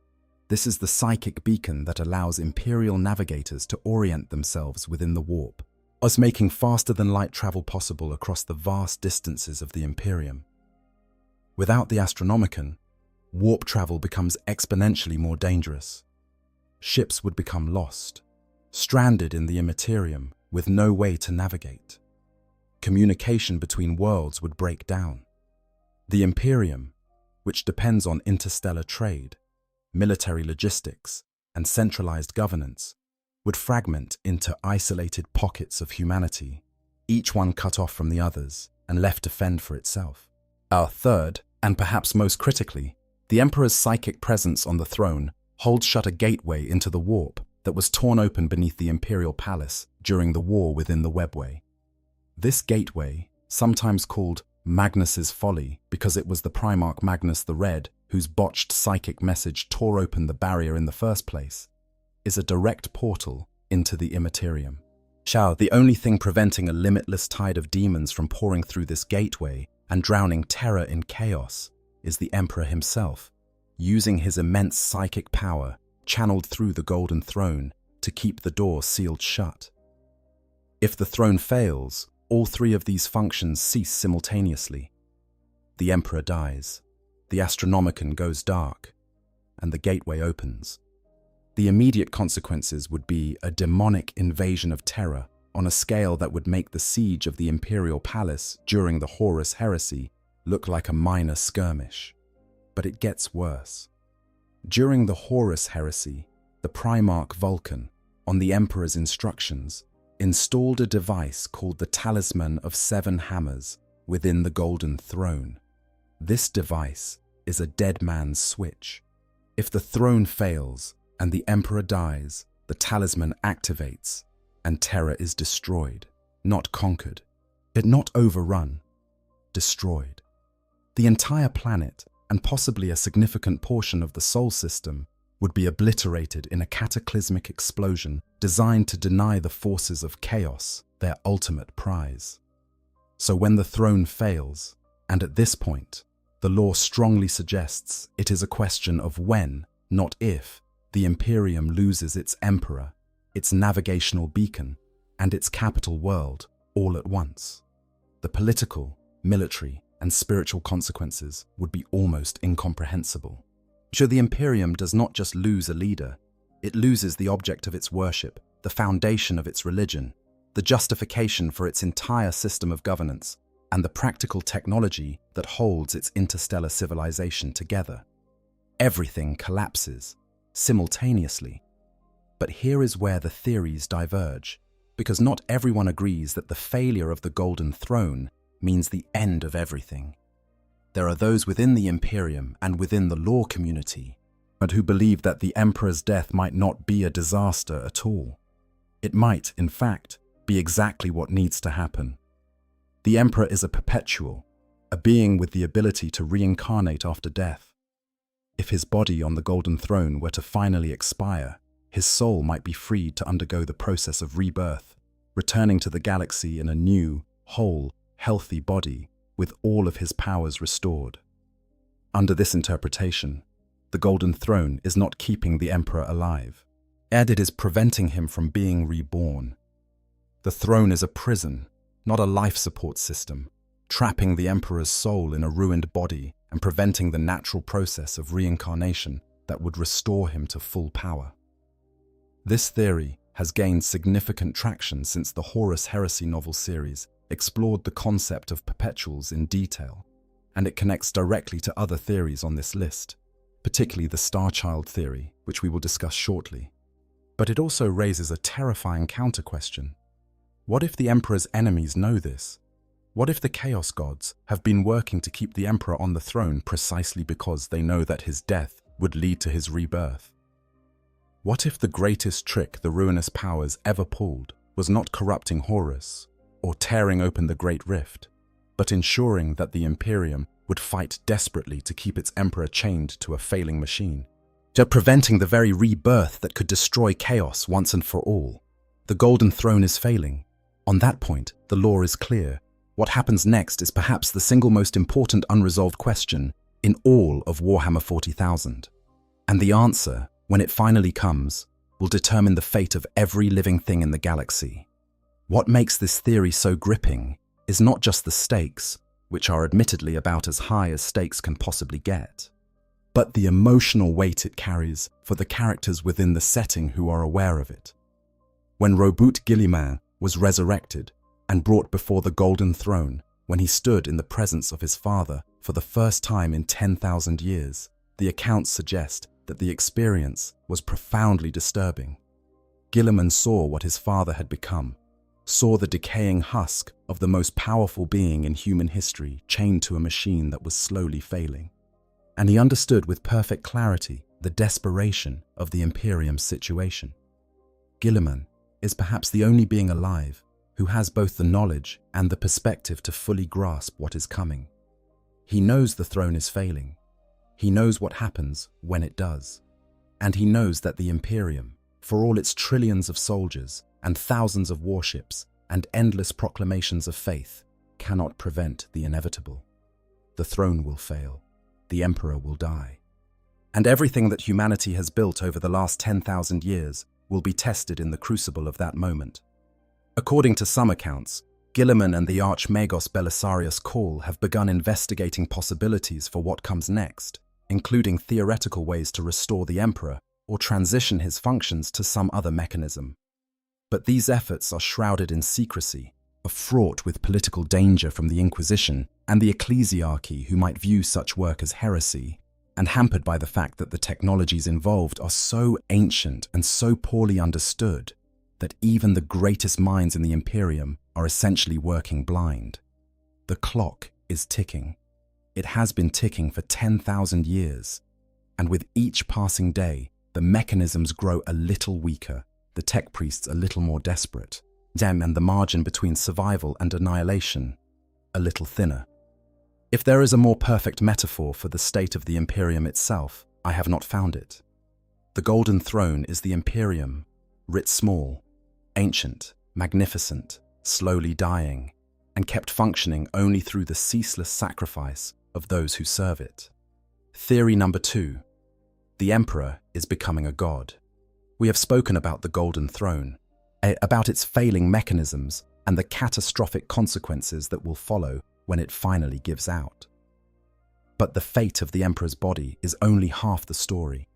This is the psychic beacon that allows Imperial navigators to orient themselves within the warp, thus making faster-than-light travel possible across the vast distances of the Imperium. Without the Astronomicon, warp travel becomes exponentially more dangerous. ships would become lost, stranded in the Imperium with no way to navigate. Communication between worlds would break down. The Imperium, which depends on interstellar trade, military logistics, and centralized governance, would fragment into isolated pockets of humanity, each one cut off from the others and left to fend for itself. Our third, and perhaps most critically, the Emperor's psychic presence on the throne holds shut a gateway into the warp that was torn open beneath the Imperial Palace during the war within the Webway. This gateway, sometimes called Magnus's Folly because it was the Primarch Magnus the Red whose botched psychic message tore open the barrier in the first place, is a direct portal into the Imperium. The only thing preventing a limitless tide of demons from pouring through this gateway and drowning terror in chaos is the Emperor himself, using his immense psychic power channeled through the Golden Throne to keep the door sealed shut. If the throne fails, all three of these functions cease simultaneously. The Emperor dies, the Astronomicon goes dark, and the gateway opens. The immediate consequences would be a demonic invasion of terror on a scale that would make the siege of the Imperial Palace during the Horus Heresy look like a minor skirmish. But it gets worse. During the Horus Heresy, the Primarch Vulcan, on the Emperor's instructions, installed a device called the Talisman of Seven Hammers within the Golden Throne. This device is a dead man's switch. If the throne fails and the Emperor dies, the talisman activates and terror is destroyed, not conquered, but not overrun, destroyed. The entire planet, and possibly a significant portion of the Sol system, would be obliterated in a cataclysmic explosion designed to deny the forces of chaos their ultimate prize. So when the throne fails, and at this point, the lore strongly suggests it is a question of when, not if, the Imperium loses its Emperor, its navigational beacon, and its capital world all at once. The political, military, and spiritual consequences would be almost incomprehensible. So the Imperium does not just lose a leader, it loses the object of its worship, the foundation of its religion, the justification for its entire system of governance, and the practical technology that holds its interstellar civilization together. Everything collapses, simultaneously. But here is where the theories diverge, because not everyone agrees that the failure of the Golden Throne means the end of everything. There are those within the Imperium and within the lore community who believe that the Emperor's death might not be a disaster at all. It might, in fact, be exactly what needs to happen. The Emperor is a perpetual, a being with the ability to reincarnate after death. If his body on the Golden Throne were to finally expire, his soul might be freed to undergo the process of rebirth, returning to the galaxy in a new, whole, healthy body with all of his powers restored. Under this interpretation, the Golden Throne is not keeping the Emperor alive. It is preventing him from being reborn. The throne is a prison, not a life support system, trapping the Emperor's soul in a ruined body and preventing the natural process of reincarnation that would restore him to full power. This theory has gained significant traction since the Horus Heresy novel series explored the concept of perpetuals in detail, and it connects directly to other theories on this list, particularly the Starchild theory, which we will discuss shortly. But it also raises a terrifying counter-question. What if the Emperor's enemies know this? What if the Chaos Gods have been working to keep the Emperor on the throne precisely because they know that his death would lead to his rebirth? What if the greatest trick the ruinous powers ever pulled was not corrupting Horus, or tearing open the Great Rift, but ensuring that the Imperium would fight desperately to keep its Emperor chained to a failing machine, preventing the very rebirth that could destroy chaos once and for all? The Golden Throne is failing. On that point, the lore is clear. What happens next is perhaps the single most important unresolved question in all of Warhammer 40,000. And the answer, when it finally comes, will determine the fate of every living thing in the galaxy. What makes this theory so gripping is not just the stakes, which are admittedly about as high as stakes can possibly get. but the emotional weight it carries for the characters within the setting who are aware of it. When Robert Guilliman was resurrected and brought before the Golden Throne, when he stood in the presence of his father for the first time in 10,000 years, the accounts suggest that the experience was profoundly disturbing. Guilliman saw what his father had become, saw the decaying husk of the most powerful being in human history chained to a machine that was slowly failing. And he understood with perfect clarity the desperation of the Imperium's situation. Guilliman is perhaps the only being alive who has both the knowledge and the perspective to fully grasp what is coming. He knows the throne is failing. He knows what happens when it does. And he knows that the Imperium, for all its trillions of soldiers and thousands of warships and endless proclamations of faith, cannot prevent the inevitable. The throne will fail. The Emperor will die. And everything that humanity has built over the last 10,000 years will be tested in the crucible of that moment. According to some accounts, Guilliman and the Archmagos Belisarius Cawl have begun investigating possibilities for what comes next, including theoretical ways to restore the Emperor or transition his functions to some other mechanism. But these efforts are shrouded in secrecy, are fraught with political danger from the Inquisition and the ecclesiarchy, who might view such work as heresy, and hampered by the fact that the technologies involved are so ancient and so poorly understood that even the greatest minds in the Imperium are essentially working blind. The clock is ticking. It has been ticking for 10,000 years, and with each passing day, the mechanisms grow a little weaker, the tech priests a little more desperate, and the margin between survival and annihilation a little thinner. If there is a more perfect metaphor for the state of the Imperium itself, I have not found it. The Golden Throne is the Imperium, writ small, ancient, magnificent, slowly dying, and kept functioning only through the ceaseless sacrifice of those who serve it. Theory number 2. The Emperor is becoming a god. We have spoken about the Golden Throne, about its failing mechanisms and the catastrophic consequences that will follow when it finally gives out. But the fate of the Emperor's body is only half the story,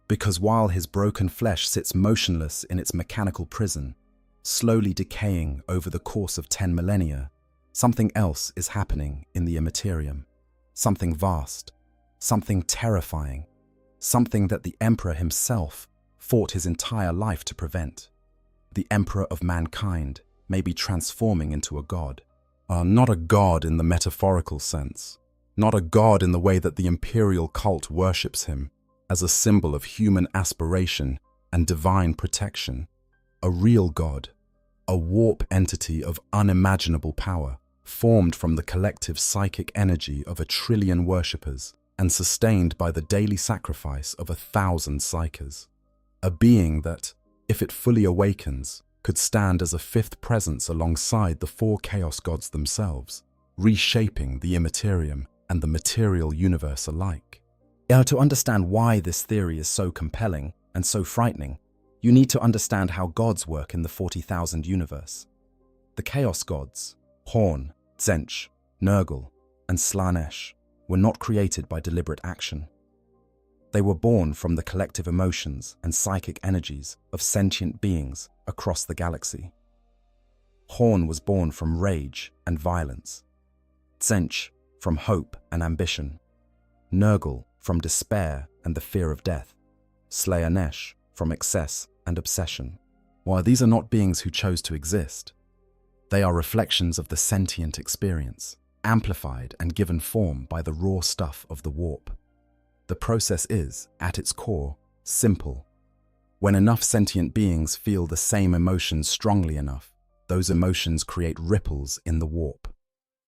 because while his broken flesh sits motionless in its mechanical prison, slowly decaying over the course of 10 millennia, something else is happening in the Imperium. Something vast, something terrifying, something that the Emperor himself fought his entire life to prevent. The Emperor of mankind may be transforming into a god. Not a god in the metaphorical sense, not a god in the way that the imperial cult worships him as a symbol of human aspiration and divine protection. A real god, a warp entity of unimaginable power, formed from the collective psychic energy of 1 trillion worshippers and sustained by the daily sacrifice of 1,000 psykers. A being that, if it fully awakens, could stand as a fifth presence alongside the 4 chaos gods themselves, reshaping the immaterium and the material universe alike. Now, to understand why this theory is so compelling and so frightening, you need to understand how gods work in the 40,000 universe. The chaos gods, Horn, Tzeentch, Nurgle, and Slaanesh, were not created by deliberate action. They were born from the collective emotions and psychic energies of sentient beings across the galaxy. Horn was born from rage and violence, Tzeentch from hope and ambition, Nurgle from despair and the fear of death, Slaanesh from excess and obsession. While these are not beings who chose to exist, they are reflections of the sentient experience, amplified and given form by the raw stuff of the warp. The process is, at its core, simple. When enough sentient beings feel the same emotions strongly enough, those emotions create ripples in the warp.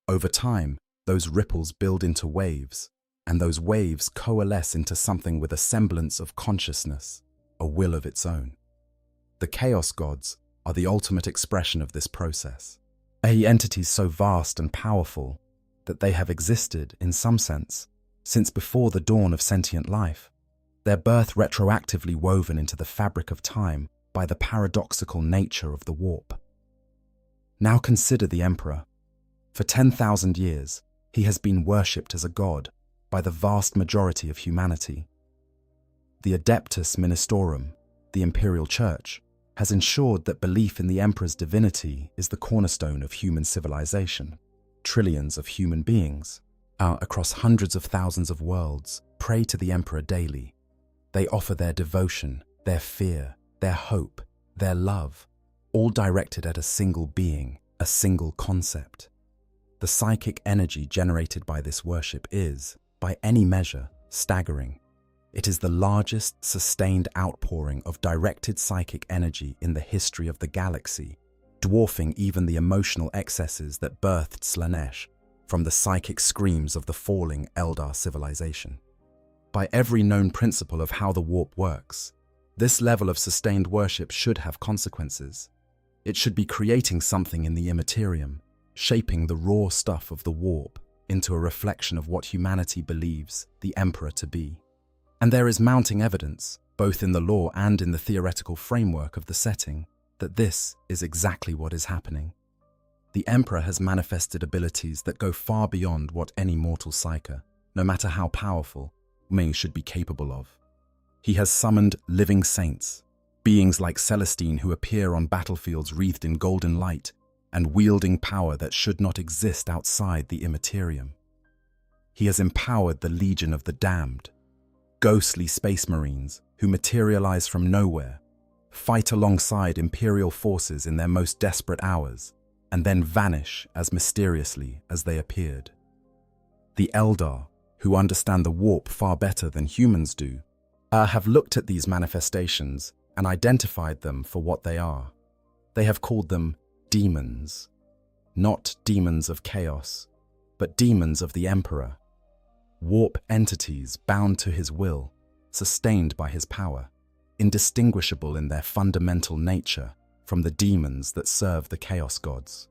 Over time, those ripples build into waves, and those waves coalesce into something with a semblance of consciousness, a will of its own. The Chaos Gods are the ultimate expression of this process. Entities so vast and powerful that they have existed, in some sense, since before the dawn of sentient life, their birth retroactively woven into the fabric of time by the paradoxical nature of the warp. Now consider the Emperor. For 10,000 years, he has been worshipped as a god, by the vast majority of humanity. The Adeptus Ministorum, the Imperial Church, has ensured that belief in the Emperor's divinity is the cornerstone of human civilization. Trillions of human beings, across hundreds of thousands of worlds, pray to the Emperor daily. They offer their devotion, their fear, their hope, their love, all directed at a single being, a single concept. The psychic energy generated by this worship is, by any measure, staggering. It is the largest sustained outpouring of directed psychic energy in the history of the galaxy, dwarfing even the emotional excesses that birthed Slaanesh from the psychic screams of the falling Eldar civilization. By every known principle of how the warp works, this level of sustained worship should have consequences. It should be creating something in the Imperium, shaping the raw stuff of the warp into a reflection of what humanity believes the Emperor to be. And there is mounting evidence, both in the lore and in the theoretical framework of the setting, that this is exactly what is happening. The Emperor has manifested abilities that go far beyond what any mortal psyker, no matter how powerful, should be capable of. He has summoned living saints, beings like Celestine who appear on battlefields wreathed in golden light and wielding power that should not exist outside the Immaterium. He has empowered the Legion of the Damned, ghostly space marines who materialize from nowhere, fight alongside Imperial forces in their most desperate hours, and then vanish as mysteriously as they appeared. The Eldar, who understand the warp far better than humans do, have looked at these manifestations and identified them for what they are. They have called them demons, not demons of chaos, but demons of the Emperor. Warp entities bound to his will, sustained by his power, indistinguishable in their fundamental nature from the demons that serve the Chaos Gods.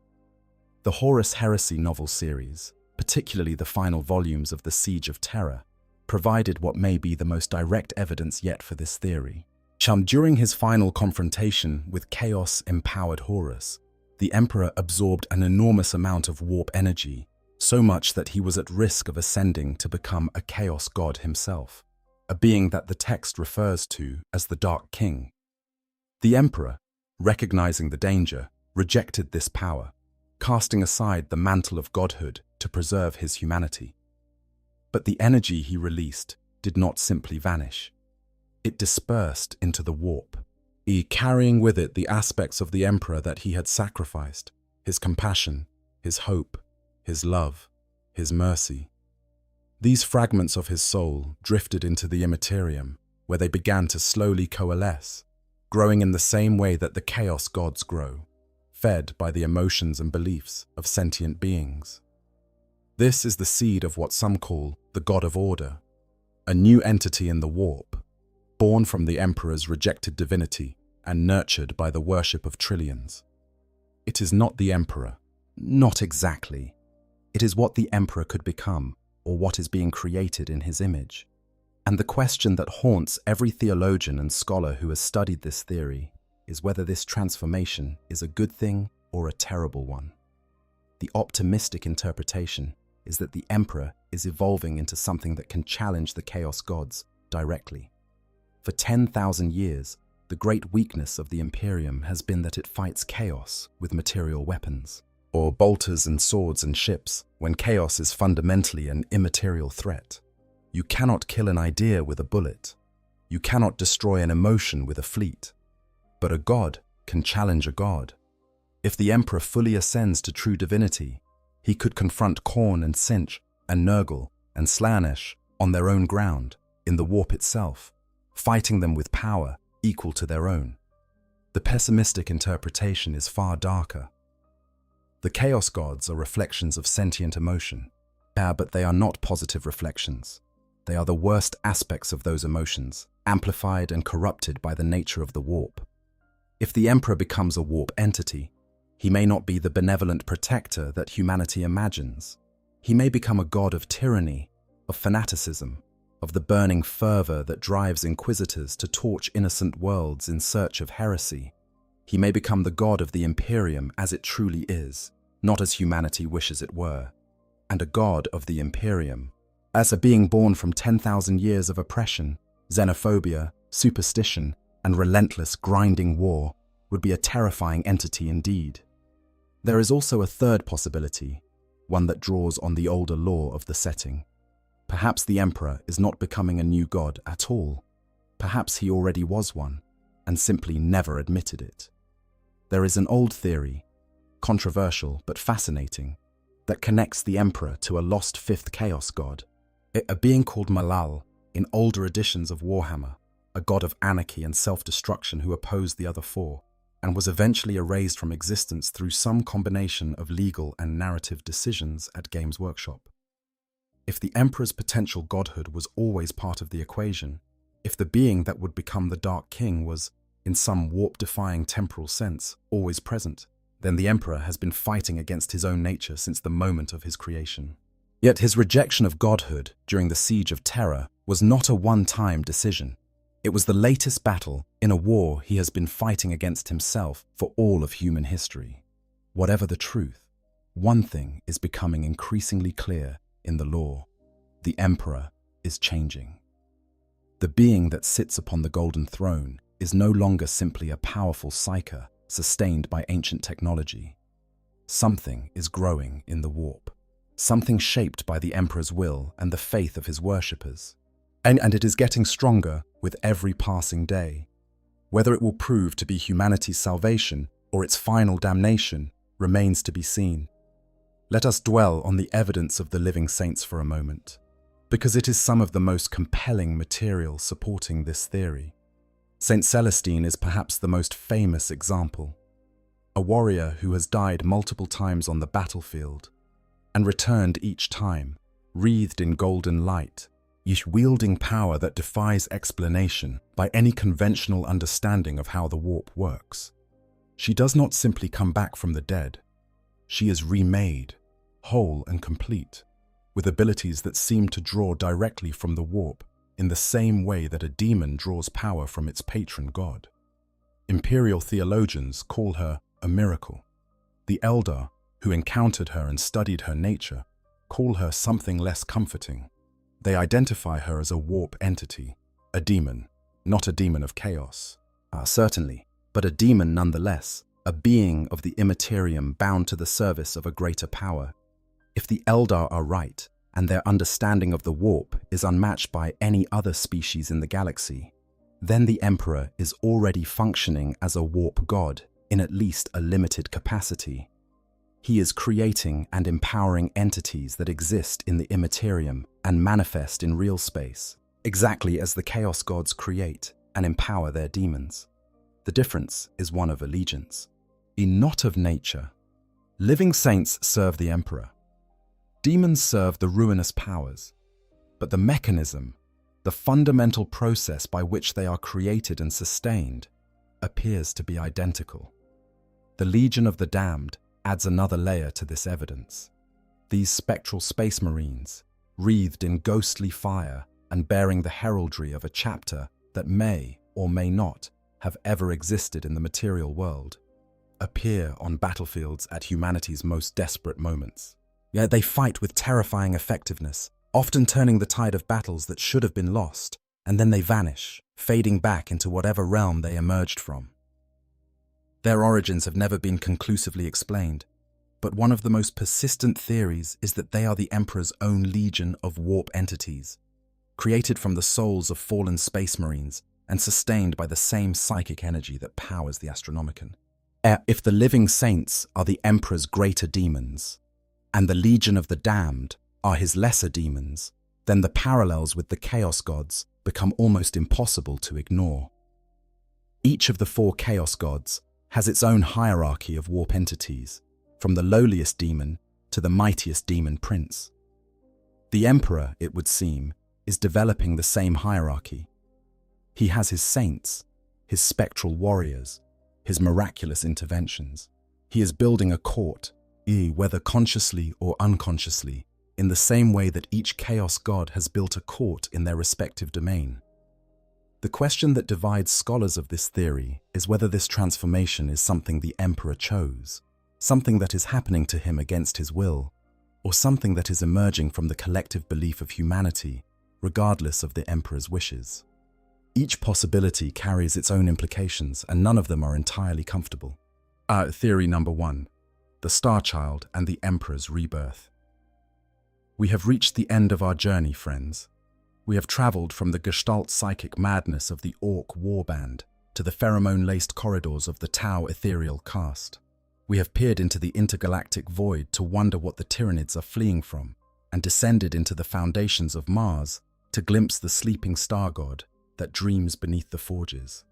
The Horus Heresy novel series, particularly the final volumes of the Siege of Terror, provided what may be the most direct evidence yet for this theory. During his final confrontation with Chaos-empowered Horus, the Emperor absorbed an enormous amount of warp energy, so much that he was at risk of ascending to become a Chaos God himself, a being that the text refers to as the Dark King. The Emperor, recognizing the danger, rejected this power, casting aside the mantle of godhood to preserve his humanity. But the energy he released did not simply vanish. It dispersed into the warp, carrying with it the aspects of the Emperor that he had sacrificed, his compassion, his hope, his love, his mercy. These fragments of his soul drifted into the Immaterium, where they began to slowly coalesce, growing in the same way that the Chaos Gods grow, fed by the emotions and beliefs of sentient beings. This is the seed of what some call the God of Order, a new entity in the warp, born from the Emperor's rejected divinity and nurtured by the worship of trillions. It is not the Emperor, not exactly. It is what the Emperor could become, or what is being created in his image. And the question that haunts every theologian and scholar who has studied this theory is whether this transformation is a good thing or a terrible one. The optimistic interpretation is that the Emperor is evolving into something that can challenge the Chaos Gods directly. For 10,000 years, the great weakness of the Imperium has been that it fights chaos with material weapons, or bolters and swords and ships, when chaos is fundamentally an immaterial threat. You cannot kill an idea with a bullet. You cannot destroy an emotion with a fleet. But a god can challenge a god. If the Emperor fully ascends to true divinity, he could confront Khorne and Sinch and Nurgle and Slaanesh on their own ground, in the warp itself, fighting them with power equal to their own. The pessimistic interpretation is far darker. The Chaos Gods are reflections of sentient emotion, but they are not positive reflections. They are the worst aspects of those emotions, amplified and corrupted by the nature of the warp. If the Emperor becomes a warp entity, he may not be the benevolent protector that humanity imagines. He may become a god of tyranny, of fanaticism, of the burning fervor that drives inquisitors to torch innocent worlds in search of heresy. He may become the god of the Imperium as it truly is, not as humanity wishes it were, and a god of the Imperium, As a being born from 10,000 years of oppression, xenophobia, superstition, and relentless grinding war would be a terrifying entity indeed. There is also a third possibility, one that draws on the older lore of the setting. Perhaps the Emperor is not becoming a new god at all. Perhaps he already was one, and simply never admitted it. There is an old theory, controversial but fascinating, that connects the Emperor to a lost fifth chaos god, a being called Malal in older editions of Warhammer, a god of anarchy and self-destruction who opposed the other four, and was eventually erased from existence through some combination of legal and narrative decisions at Games Workshop. If the Emperor's potential godhood was always part of the equation, if the being that would become the Dark King was, in some warp-defying temporal sense, always present, then the Emperor has been fighting against his own nature since the moment of his creation. Yet his rejection of godhood during the Siege of Terra was not a one-time decision. It was the latest battle in a war he has been fighting against himself for all of human history. Whatever the truth, one thing is becoming increasingly clear in the lore: the Emperor is changing. The being that sits upon the Golden Throne is no longer simply a powerful psyker sustained by ancient technology. Something is growing in the warp, something shaped by the Emperor's will and the faith of his worshippers. And it is getting stronger with every passing day. Whether it will prove to be humanity's salvation or its final damnation remains to be seen. Let us dwell on the evidence of the living saints for a moment, because it is some of the most compelling material supporting this theory. Saint Celestine is perhaps the most famous example, a warrior who has died multiple times on the battlefield and returned each time, wreathed in golden light, yet wielding power that defies explanation by any conventional understanding of how the warp works. She does not simply come back from the dead. She is remade, whole and complete, with abilities that seem to draw directly from the warp in the same way that a demon draws power from its patron god. Imperial theologians call her a miracle. The Eldar, who encountered her and studied her nature, call her something less comforting. They identify her as a warp entity, a demon, not a demon of chaos. Certainly, but a demon nonetheless, a being of the Imperium bound to the service of a greater power. If the Eldar are right, and their understanding of the warp is unmatched by any other species in the galaxy, then the Emperor is already functioning as a warp god in at least a limited capacity. He is creating and empowering entities that exist in the Imperium and manifest in real space, exactly as the Chaos Gods create and empower their demons. The difference is one of allegiance, not of nature. Living saints serve the Emperor. Demons serve the ruinous powers. But the mechanism, the fundamental process by which they are created and sustained, appears to be identical. The Legion of the Damned adds another layer to this evidence. These spectral space marines, wreathed in ghostly fire and bearing the heraldry of a chapter that may or may not have ever existed in the material world, appear on battlefields at humanity's most desperate moments. Yet they fight with terrifying effectiveness, often turning the tide of battles that should have been lost, and then they vanish, fading back into whatever realm they emerged from. Their origins have never been conclusively explained, but one of the most persistent theories is that they are the Emperor's own legion of warp entities, created from the souls of fallen space marines and sustained by the same psychic energy that powers the Astronomicon. If the living saints are the Emperor's greater demons, and the Legion of the Damned are his lesser demons, then the parallels with the Chaos Gods become almost impossible to ignore. Each of the four Chaos Gods has its own hierarchy of warp entities, from the lowliest demon to the mightiest demon prince. The Emperor, it would seem, is developing the same hierarchy. He has his saints, his spectral warriors, his miraculous interventions. He is building a court, whether consciously or unconsciously, in the same way that each Chaos God has built a court in their respective domain. The question that divides scholars of this theory is whether this transformation is something the Emperor chose, something that is happening to him against his will, or something that is emerging from the collective belief of humanity, regardless of the Emperor's wishes. Each possibility carries its own implications, and none of them are entirely comfortable. Theory number 1. The Star Child and the Emperor's rebirth. We have reached the end of our journey, friends. We have traveled from the gestalt psychic madness of the Orc warband to the pheromone-laced corridors of the Tau ethereal caste. We have peered into the intergalactic void to wonder what the Tyranids are fleeing from, and descended into the foundations of Mars to glimpse the sleeping star god that dreams beneath the forges.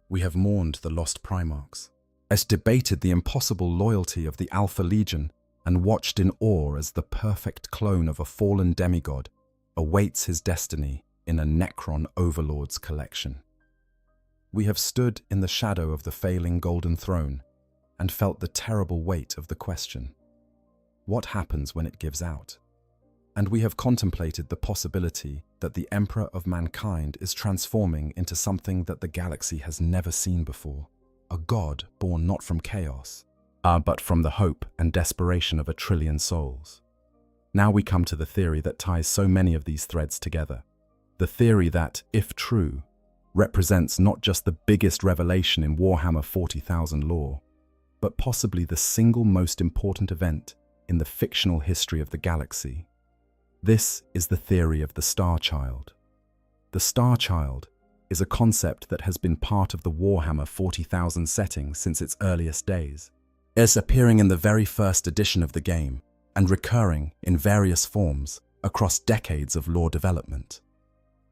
We have mourned the lost Primarchs, as debated the impossible loyalty of the Alpha Legion, and watched in awe as the perfect clone of a fallen demigod awaits his destiny in a Necron overlord's collection. We have stood in the shadow of the failing Golden Throne and felt the terrible weight of the question, what happens when it gives out? And we have contemplated the possibility that the Emperor of Mankind is transforming into something that the galaxy has never seen before, a god born not from chaos, but from the hope and desperation of 1 trillion souls. Now we come to the theory that ties so many of these threads together. The theory that, if true, represents not just the biggest revelation in Warhammer 40,000 lore, but possibly the single most important event in the fictional history of the galaxy. This is the theory of the Star Child. The Star Child is a concept that has been part of the Warhammer 40,000 setting since its earliest days. It's appearing in the very first edition of the game and recurring in various forms across decades of lore development.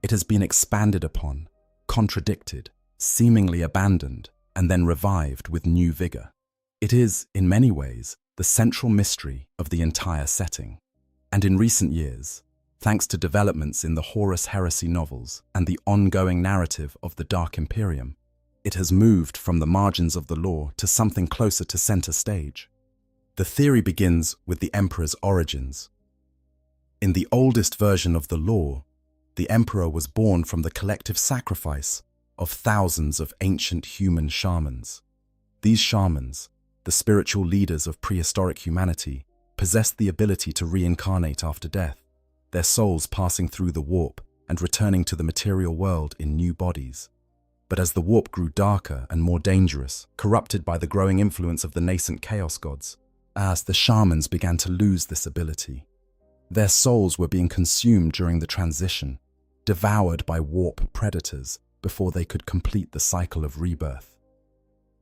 It has been expanded upon, contradicted, seemingly abandoned, and then revived with new vigor. It is, in many ways, the central mystery of the entire setting. And in recent years, thanks to developments in the Horus Heresy novels and the ongoing narrative of the Dark Imperium, it has moved from the margins of the lore to something closer to center stage. The theory begins with the Emperor's origins. In the oldest version of the lore, the Emperor was born from the collective sacrifice of thousands of ancient human shamans. These shamans, the spiritual leaders of prehistoric humanity, possessed the ability to reincarnate after death, their souls passing through the warp and returning to the material world in new bodies. But as the warp grew darker and more dangerous, corrupted by the growing influence of the nascent chaos gods, as the shamans began to lose this ability, their souls were being consumed during the transition, devoured by warp predators before they could complete the cycle of rebirth.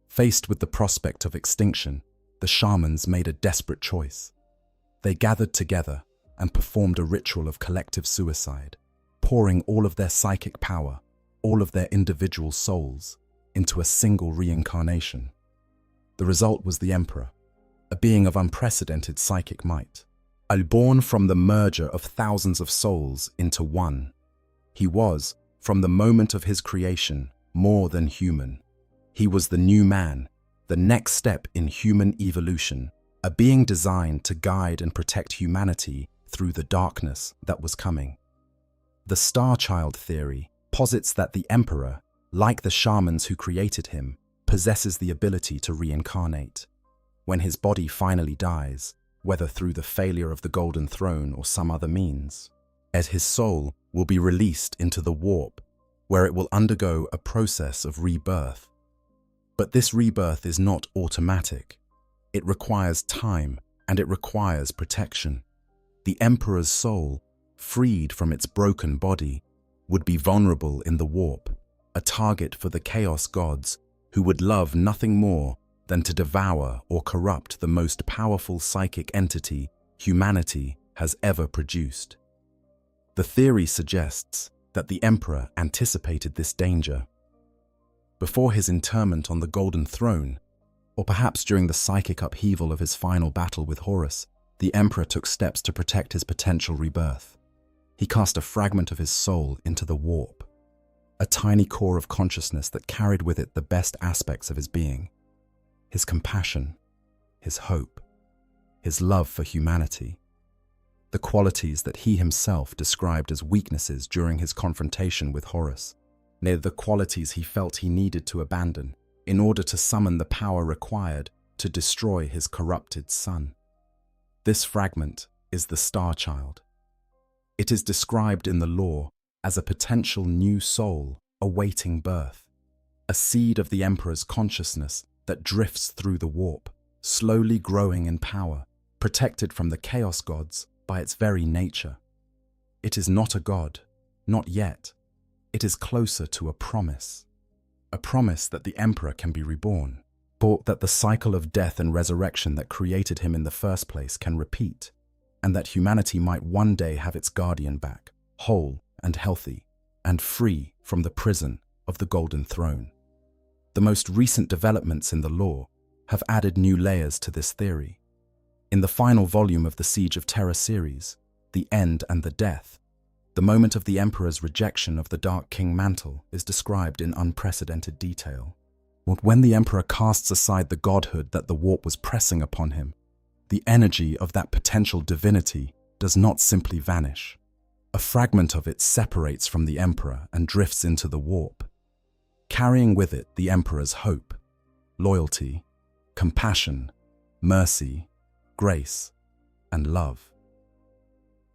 Faced with the prospect of extinction, the shamans made a desperate choice. They gathered together and performed a ritual of collective suicide, pouring all of their psychic power, all of their individual souls, into a single reincarnation. The result was the Emperor, a being of unprecedented psychic might, born from the merger of thousands of souls into one. He was, from the moment of his creation, more than human. He was the new man, the next step in human evolution, a being designed to guide and protect humanity through the darkness that was coming. The Star Child theory posits that the Emperor, like the shamans who created him, possesses the ability to reincarnate. When his body finally dies, whether through the failure of the Golden Throne or some other means, his soul will be released into the warp, where it will undergo a process of rebirth. But this rebirth is not automatic. It requires time, and it requires protection. The Emperor's soul, freed from its broken body, would be vulnerable in the warp, a target for the Chaos Gods, who would love nothing more than to devour or corrupt the most powerful psychic entity humanity has ever produced. The theory suggests that the Emperor anticipated this danger. Before his interment on the Golden Throne, or perhaps during the psychic upheaval of his final battle with Horus, the Emperor took steps to protect his potential rebirth. He cast a fragment of his soul into the warp, a tiny core of consciousness that carried with it the best aspects of his being: his compassion, his hope, his love for humanity, the qualities that he himself described as weaknesses during his confrontation with Horus, the qualities he felt he needed to abandon in order to summon the power required to destroy his corrupted son. This fragment, is the Star Child. It is described in the lore as a potential new soul awaiting birth, a seed of the Emperor's consciousness that drifts through the warp, slowly growing in power, protected from the Chaos Gods by its very nature. It is not a god, not yet. It is closer to a promise that the Emperor can be reborn, or that the cycle of death and resurrection that created him in the first place can repeat, and that humanity might one day have its guardian back, whole and healthy, and free from the prison of the Golden Throne. The most recent developments in the lore have added new layers to this theory. In the final volume of the Siege of Terra series, The End and the Death, the moment of the Emperor's rejection of the Dark King mantle is described in unprecedented detail. When the Emperor casts aside the godhood that the warp was pressing upon him, the energy of that potential divinity does not simply vanish. A fragment of it separates from the Emperor and drifts into the warp, carrying with it the Emperor's hope, loyalty, compassion, mercy, grace, and love.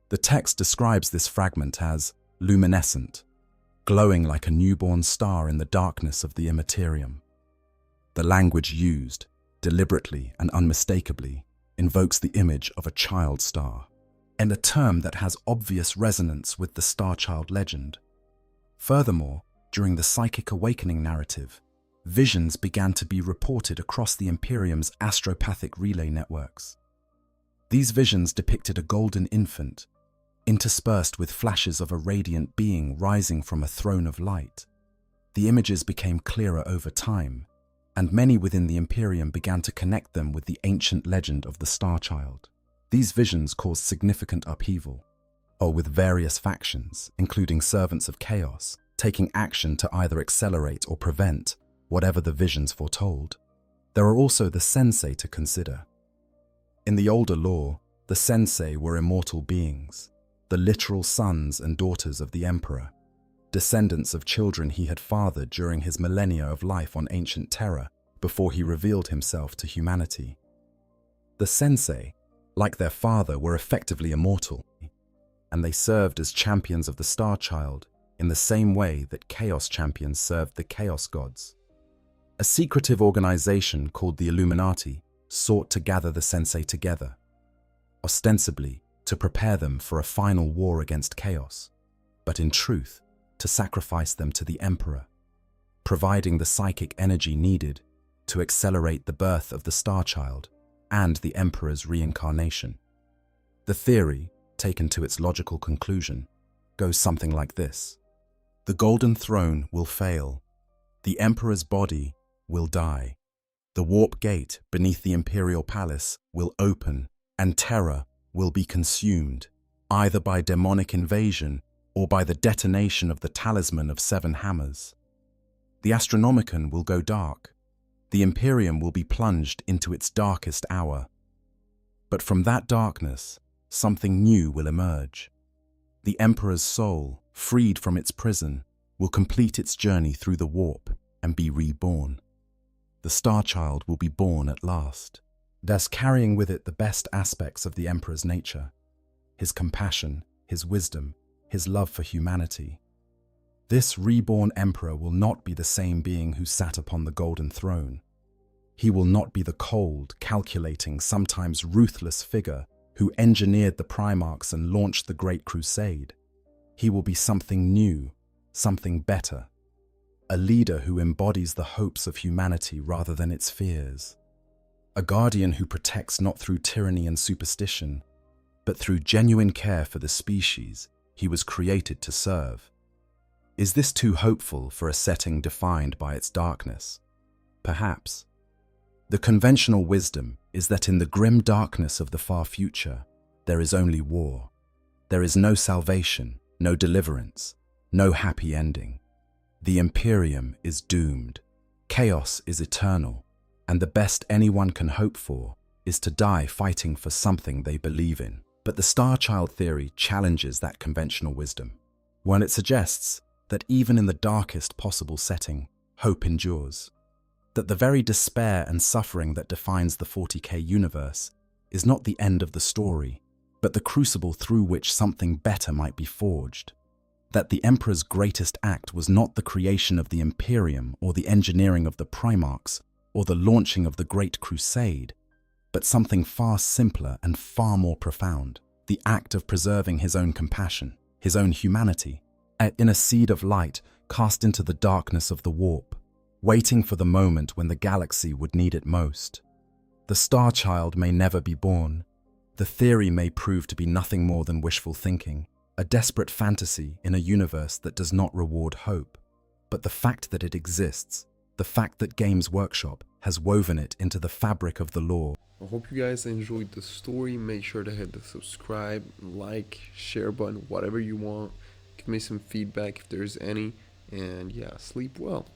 The text describes this fragment as luminescent, glowing like a newborn star in the darkness of the Imperium. The language used, deliberately and unmistakably, invokes the image of a child star, and a term that has obvious resonance with the Star Child legend. Furthermore, during the Psychic Awakening narrative, visions began to be reported across the Imperium's astropathic relay networks. These visions depicted a golden infant, interspersed with flashes of a radiant being rising from a throne of light. The images became clearer over time, and many within the Imperium began to connect them with the ancient legend of the Star Child. These visions caused significant upheaval, with various factions, including servants of chaos, taking action to either accelerate or prevent whatever the visions foretold. There are also the Sensei to consider. In the older lore, the Sensei were immortal beings, the literal sons and daughters of the Emperor, descendants of children he had fathered during his millennia of life on ancient Terra before he revealed himself to humanity. The Sensei, like their father, were effectively immortal, and they served as champions of the Star Child in the same way that Chaos champions served the Chaos Gods. A secretive organization called the Illuminati sought to gather the Sensei together, ostensibly to prepare them for a final war against Chaos, but in truth, to sacrifice them to the Emperor, providing the psychic energy needed to accelerate the birth of the Star Child and the Emperor's reincarnation. The theory, taken to its logical conclusion, goes something like this. The Golden Throne will fail. The Emperor's body will die. The warp gate beneath the Imperial Palace will open, and Terra will be consumed, either by demonic invasion or by the detonation of the Talisman of Seven Hammers. The Astronomicon will go dark. The Imperium will be plunged into its darkest hour. But from that darkness, something new will emerge. The Emperor's soul, freed from its prison, will complete its journey through the warp and be reborn. The Star Child will be born at last, thus carrying with it the best aspects of the Emperor's nature: his compassion, his wisdom, his love for humanity. This reborn Emperor will not be the same being who sat upon the Golden Throne. He will not be the cold, calculating, sometimes ruthless figure who engineered the Primarchs and launched the Great Crusade. He will be something new, something better. A leader who embodies the hopes of humanity rather than its fears. A guardian who protects not through tyranny and superstition, but through genuine care for the species he was created to serve. Is this too hopeful for a setting defined by its darkness? Perhaps. The conventional wisdom is that in the grim darkness of the far future, there is only war. There is no salvation, no deliverance, no happy ending. The Imperium is doomed. Chaos is eternal, and the best anyone can hope for is to die fighting for something they believe in. But the Star Child theory challenges that conventional wisdom, when it suggests that even in the darkest possible setting, hope endures. That the very despair and suffering that defines the 40k universe is not the end of the story, but the crucible through which something better might be forged. That the Emperor's greatest act was not the creation of the Imperium or the engineering of the Primarchs or the launching of the Great Crusade, but something far simpler and far more profound, the act of preserving his own compassion, his own humanity, in a seed of light cast into the darkness of the warp, waiting for the moment when the galaxy would need it most. The Star Child may never be born. The theory may prove to be nothing more than wishful thinking, a desperate fantasy in a universe that does not reward hope. But the fact that it exists, the fact that Games Workshop has woven it into the fabric of the lore. I hope you guys enjoyed the story. Make sure to hit the subscribe, like, share button, whatever you want. Give me some feedback if there's any. And yeah, sleep well.